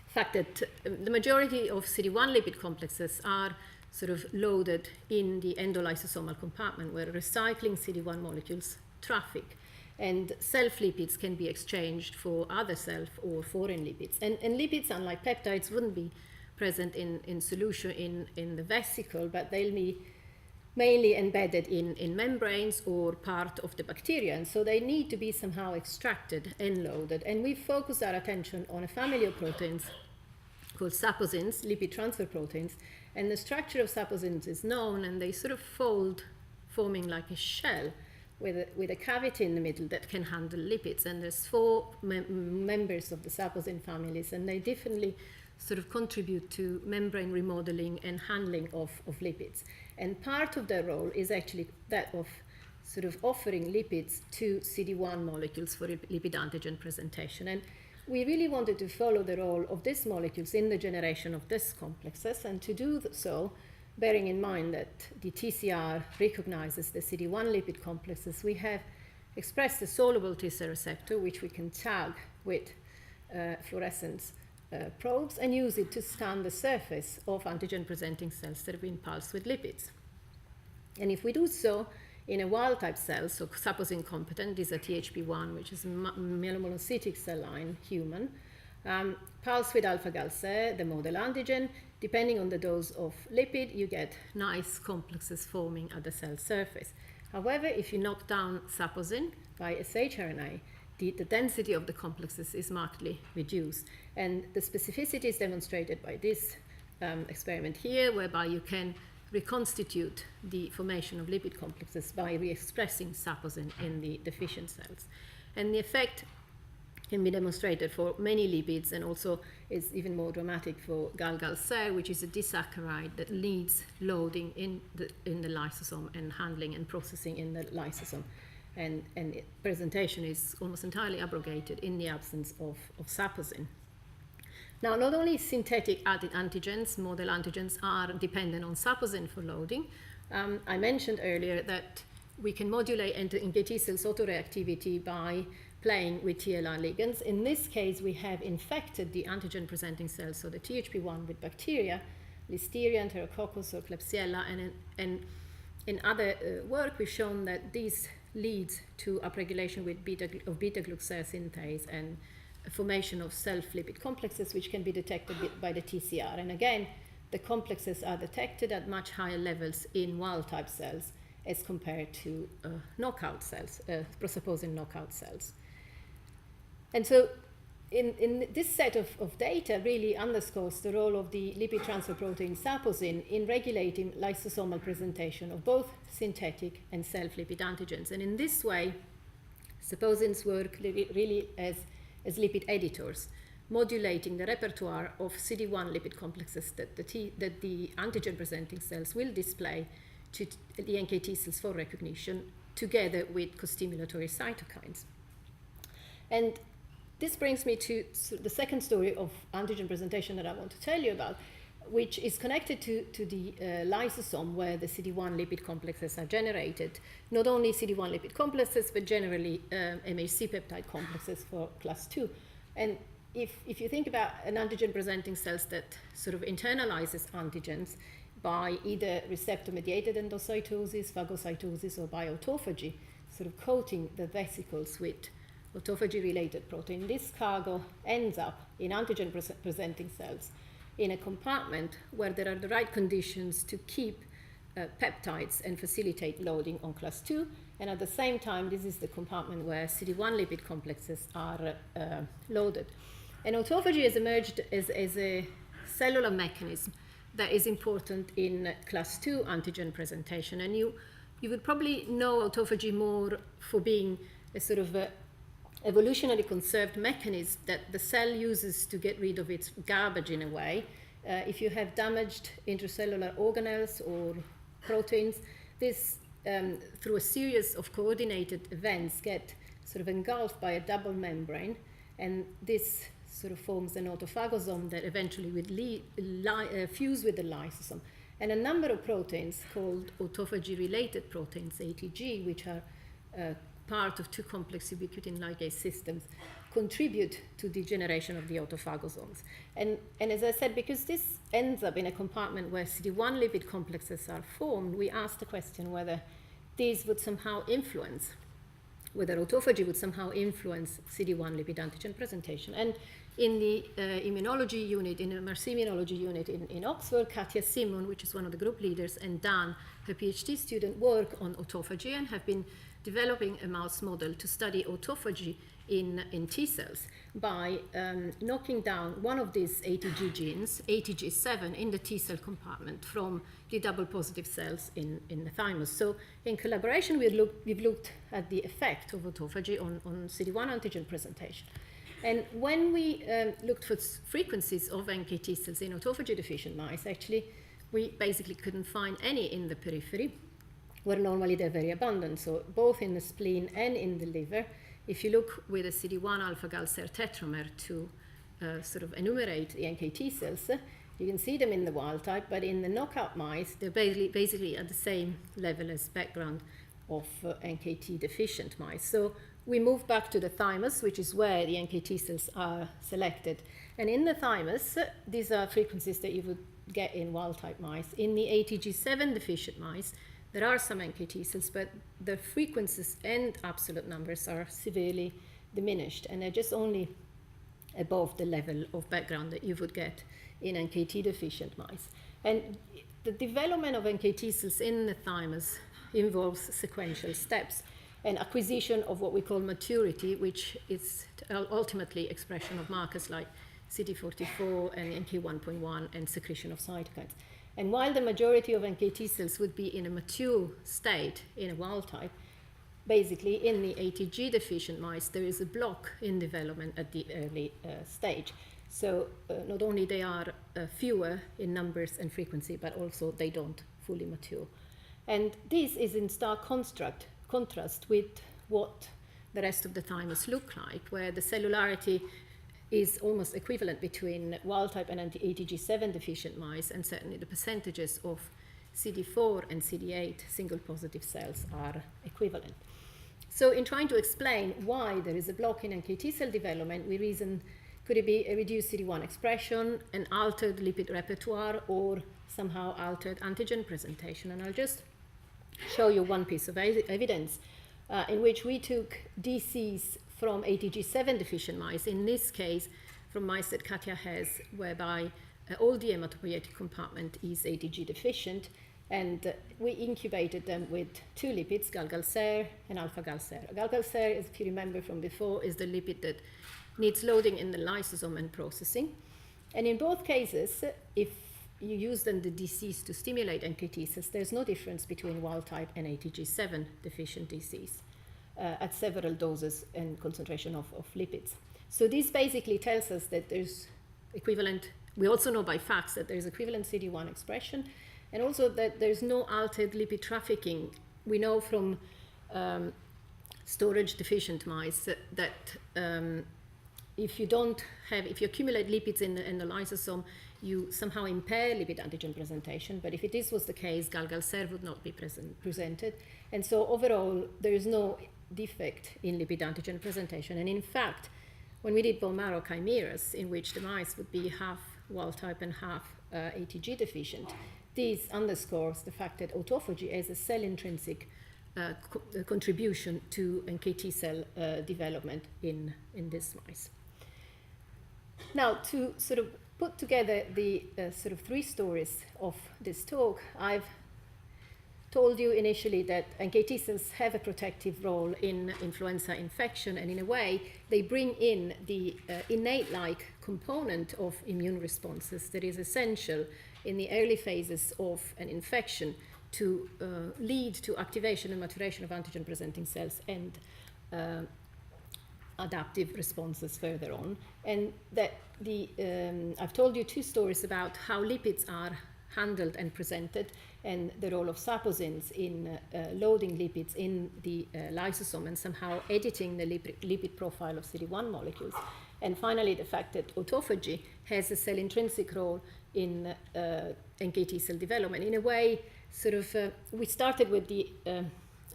I: fact that the majority of CD1 lipid complexes are sort of loaded in the endolysosomal compartment where recycling CD1 molecules traffic, and self-lipids can be exchanged for other self or foreign lipids. And lipids, unlike peptides, wouldn't be present in solution in the vesicle, but they'll be mainly embedded in membranes or part of the bacteria, and so they need to be somehow extracted and loaded. And we focus our attention on a family of proteins called saposins, lipid transfer proteins, and the structure of saposins is known, and they sort of fold, forming like a shell with a cavity in the middle that can handle lipids. And there's four members of the saposin families, and they differently sort of contribute to membrane remodeling and handling of lipids. And part of their role is actually that of sort of offering lipids to CD1 molecules for lipid antigen presentation. And we really wanted to follow the role of these molecules in the generation of these complexes, and to do so, bearing in mind that the TCR recognizes the CD1 lipid complexes, we have expressed a soluble T cell receptor, which we can tag with fluorescence probes and use it to scan the surface of antigen-presenting cells that have been pulsed with lipids. And if we do so in a wild-type cell, so saposin competent, these are THP1, which is a myelomonocytic cell line, human, pulse with alpha-gal SER, the model antigen. Depending on the dose of lipid, you get nice complexes forming at the cell surface. However, if you knock down saposin by shRNA, the density of the complexes is markedly reduced. And the specificity is demonstrated by this experiment here, whereby you can reconstitute the formation of lipid complexes by re-expressing saposin in the deficient cells. And the effect can be demonstrated for many lipids, and also is even more dramatic for gal-gal SER, which is a disaccharide that leads loading in the lysosome and handling and processing in the lysosome. And presentation is almost entirely abrogated in the absence of saposin. Now, not only synthetic antigens, model antigens, are dependent on saposin for loading. I mentioned earlier that we can modulate NKT cells autoreactivity by playing with TLR ligands. In this case, we have infected the antigen-presenting cells, so the THP1, with bacteria, Listeria, Enterococcus, or Klebsiella, and in other work, we've shown that these leads to upregulation with beta-glucoside synthase and formation of self-lipid complexes, which can be detected by the TCR. And again, the complexes are detected at much higher levels in wild-type cells as compared to knockout cells, presupposing knockout cells. And so in this set of data really underscores the role of the lipid transfer protein saposin in regulating lysosomal presentation of both synthetic and self-lipid antigens. And in this way, saposins work really as lipid editors, modulating the repertoire of CD1 lipid complexes that the antigen-presenting cells will display to the NK T cells for recognition, together with co-stimulatory cytokines. And this brings me to the second story of antigen presentation that I want to tell you about, which is connected to the lysosome, where the CD1 lipid complexes are generated. Not only CD1 lipid complexes, but generally MHC peptide complexes for class 2. And if you think about an antigen presenting cells that sort of internalizes antigens by either receptor-mediated endocytosis, phagocytosis, or by autophagy, sort of coating the vesicles with autophagy-related protein, this cargo ends up in antigen-presenting cells in a compartment where there are the right conditions to keep peptides and facilitate loading on class 2. And at the same time, this is the compartment where CD1 lipid complexes are loaded. And autophagy has emerged as a cellular mechanism that is important in class 2 antigen presentation. And you would probably know autophagy more for being a sort of evolutionarily conserved mechanism that the cell uses to get rid of its garbage in a way. If you have damaged intracellular organelles or proteins, this, through a series of coordinated events, get sort of engulfed by a double membrane, and this sort of forms an autophagosome that eventually would fuse with the lysosome. And a number of proteins called autophagy-related proteins, ATG, which are part of two complex ubiquitin ligase systems, contribute to the generation of the autophagosomes. And as I said, because this ends up in a compartment where CD1 lipid complexes are formed, we asked the question whether these would somehow influence, whether autophagy would somehow influence CD1 lipid antigen presentation. And in the immunology unit, in the MRC immunology unit in Oxford, Katia Simon, which is one of the group leaders, and Dan, her PhD student, work on autophagy and have been developing a mouse model to study autophagy in T cells by knocking down one of these ATG genes, ATG7, in the T cell compartment from the double positive cells in the thymus. So in collaboration, we've looked at the effect of autophagy on CD1 antigen presentation. And when we looked for frequencies of NKT cells in autophagy deficient mice, actually, we basically couldn't find any in the periphery, where normally they're very abundant. So both in the spleen and in the liver, if you look with a CD1 alpha-gal ser tetramer to sort of enumerate the NKT cells, you can see them in the wild type, but in the knockout mice, they're basically at the same level as background of NKT deficient mice. So we move back to the thymus, which is where the NKT cells are selected. And in the thymus, these are frequencies that you would get in wild type mice. In the ATG7 deficient mice, there are some NKT cells, but the frequencies and absolute numbers are severely diminished, and they're just only above the level of background that you would get in NKT deficient mice. And the development of NKT cells in the thymus involves sequential steps and acquisition of what we call maturity, which is ultimately expression of markers like CD44 and NK1.1 and secretion of cytokines. And while the majority of NKT cells would be in a mature state in a wild type, basically in the ATG deficient mice, there is a block in development at the early stage. So not only they are fewer in numbers and frequency, but also they don't fully mature. And this is in stark contrast with what the rest of the thymus look like, where the cellularity is almost equivalent between wild type and ATG7 deficient mice, and certainly the percentages of CD4 and CD8 single positive cells are equivalent. So in trying to explain why there is a block in NKT cell development, we reason, could it be a reduced CD1 expression, an altered lipid repertoire, or somehow altered antigen presentation? And I'll just show you one piece of evidence in which we took DCs from ATG7 deficient mice, in this case from mice that Katja has, whereby all the hematopoietic compartment is ATG deficient, and we incubated them with two lipids, galgalser and alpha-galser. Galgalser, if you remember from before, is the lipid that needs loading in the lysosome and processing. And in both cases, if you use then the DCs to stimulate NKT cells, there's no difference between wild type and ATG7 deficient DCs at several doses and concentration of lipids. So this basically tells us that there's equivalent, we also know by facts that there's equivalent CD1 expression, and also that there's no altered lipid trafficking. We know from storage deficient mice that if you accumulate lipids in the lysosome, you somehow impair lipid antigen presentation, but if this was the case, galgalser would not be presented. And so overall, there is no defect in lipid antigen presentation. And in fact, when we did bone marrow chimeras, in which the mice would be half wild type and half ATG deficient, this underscores the fact that autophagy has a cell intrinsic contribution to NKT cell development in these mice. Now, to sort of put together the sort of three stories of this talk, I've told you initially that NKT cells have a protective role in influenza infection, and in a way, they bring in the innate-like component of immune responses that is essential in the early phases of an infection to lead to activation and maturation of antigen-presenting cells and adaptive responses further on. And that I've told you two stories about how lipids are handled and presented, and the role of saposins in loading lipids in the lysosome and somehow editing the lipid profile of CD1 molecules. And finally, the fact that autophagy has a cell intrinsic role in NKT cell development. In a way, sort of, we started with the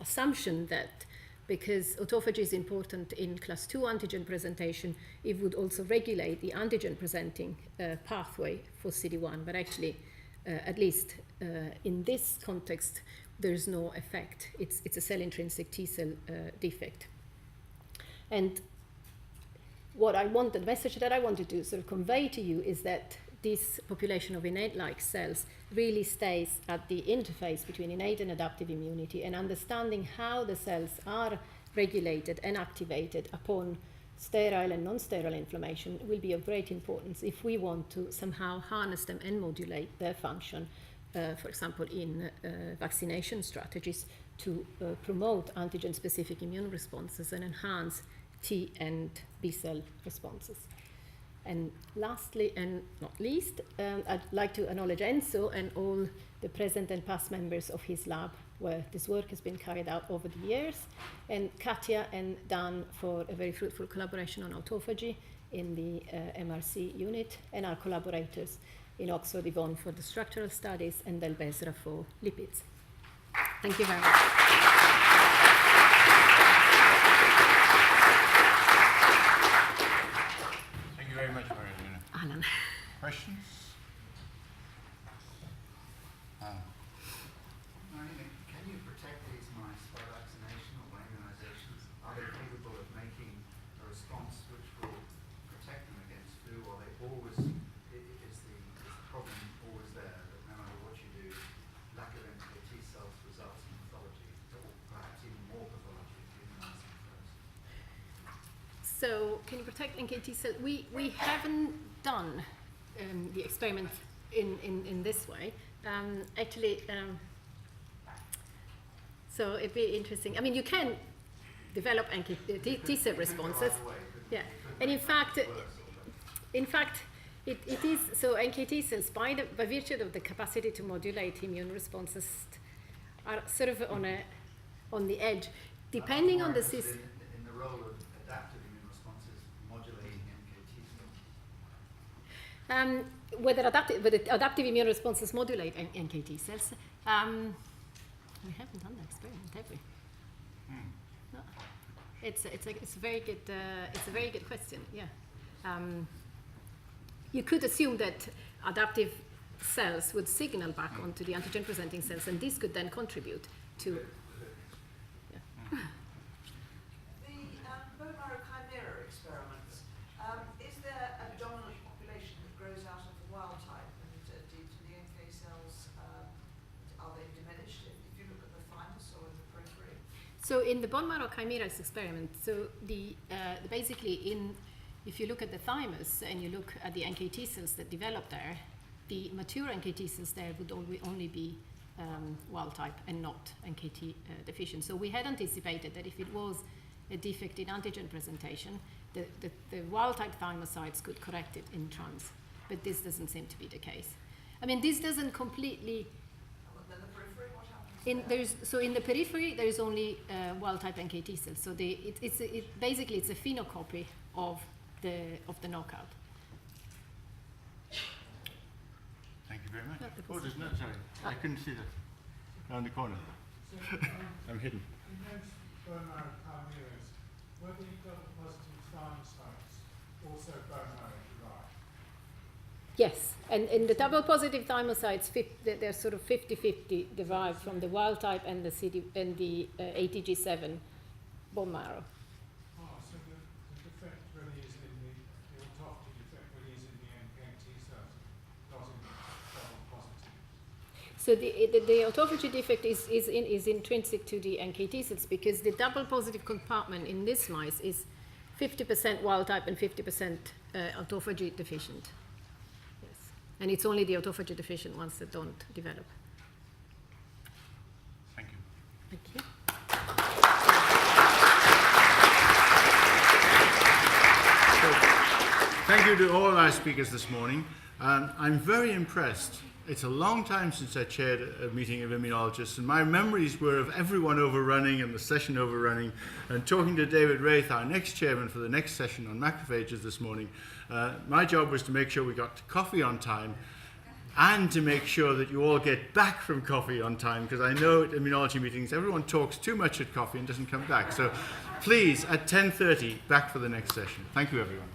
I: assumption that because autophagy is important in class 2 antigen presentation, it would also regulate the antigen presenting pathway for CD1, but actually, at least in this context, there's no effect. It's a cell intrinsic T cell defect. And the message that I wanted to sort of convey to you is that this population of innate-like cells really stays at the interface between innate and adaptive immunity, and understanding how the cells are regulated and activated upon sterile and non-sterile inflammation will be of great importance if we want to somehow harness them and modulate their function, for example, in vaccination strategies to promote antigen-specific immune responses and enhance T and B cell responses. And lastly, and not least, I'd like to acknowledge Enzo and all the present and past members of his lab where this work has been carried out over the years, and Katja and Dan for a very fruitful collaboration on autophagy in the MRC unit, and our collaborators in Oxford, Yvonne for the structural studies, and Del Bezra for lipids. Thank you very much.
B: Thank you very much, Maria.
I: Alain.
B: Questions?
C: Can you protect these mice by vaccination or by immunizations? Are they capable of making a response which will protect them against flu, or they always, is the problem always there, that no matter what you do, lack of NKT cells results in pathology, or perhaps even more pathology if you immunize them first?
I: So, can you protect NKT cells? We haven't done the experiment in this way. So it'd be interesting. I mean, you can develop T cell responses. Yeah, and in fact, it is so. NKT cells, by virtue of the capacity to modulate immune responses, are sort of on the edge, depending on the system.
C: In the role of adaptive immune responses modulating NKT cells.
I: Whether adaptive immune responses modulate NKT cells. We haven't done that experiment, have we? No. It's a very good question. Yeah, you could assume that adaptive cells would signal back onto the antigen-presenting cells, and this could then contribute to. Yeah. So in the bone marrow chimeras experiment, so basically if you look at the thymus and you look at the NKT cells that develop there, the mature NKT cells there would only be wild type and not NKT deficient. So we had anticipated that if it was a defect in antigen presentation, the wild type thymocytes could correct it in trans, but this doesn't seem to be the case. I mean, this doesn't completely.
F: Then the periphery, what happens?
I: So in the periphery, there is only wild type NKT cells. So basically it's a phenocopy of the knockout.
B: Thank you very much.
I: Not the
B: Oh, there's no, sorry. I couldn't see that. Down the corner. I'm hidden.
J: In those bone marrow chimeras, were the double positive thymocytes also bone marrow derived?
I: Yes, and in the double positive thymocytes, they're sort of 50-50 derived from the wild type and the ATG7 bone marrow.
J: Oh, so the defect really is in the autophagy defect really is in the NKT cells, not in the double positive.
I: So the autophagy defect is intrinsic to the NKT cells because the double positive compartment in this mice is 50% wild type and 50% autophagy deficient. Yes, and it's only the autophagy deficient ones that don't develop.
B: Thank you.
I: Thank you.
B: Thank you to all our speakers this morning. I'm very impressed. It's a long time since I chaired a meeting of immunologists, and my memories were of everyone overrunning and the session overrunning. And talking to David Wraith, our next chairman for the next session on macrophages this morning, my job was to make sure we got to coffee on time and to make sure that you all get back from coffee on time, because I know at immunology meetings everyone talks too much at coffee and doesn't come back. So please, at 10:30, back for the next session. Thank you, everyone.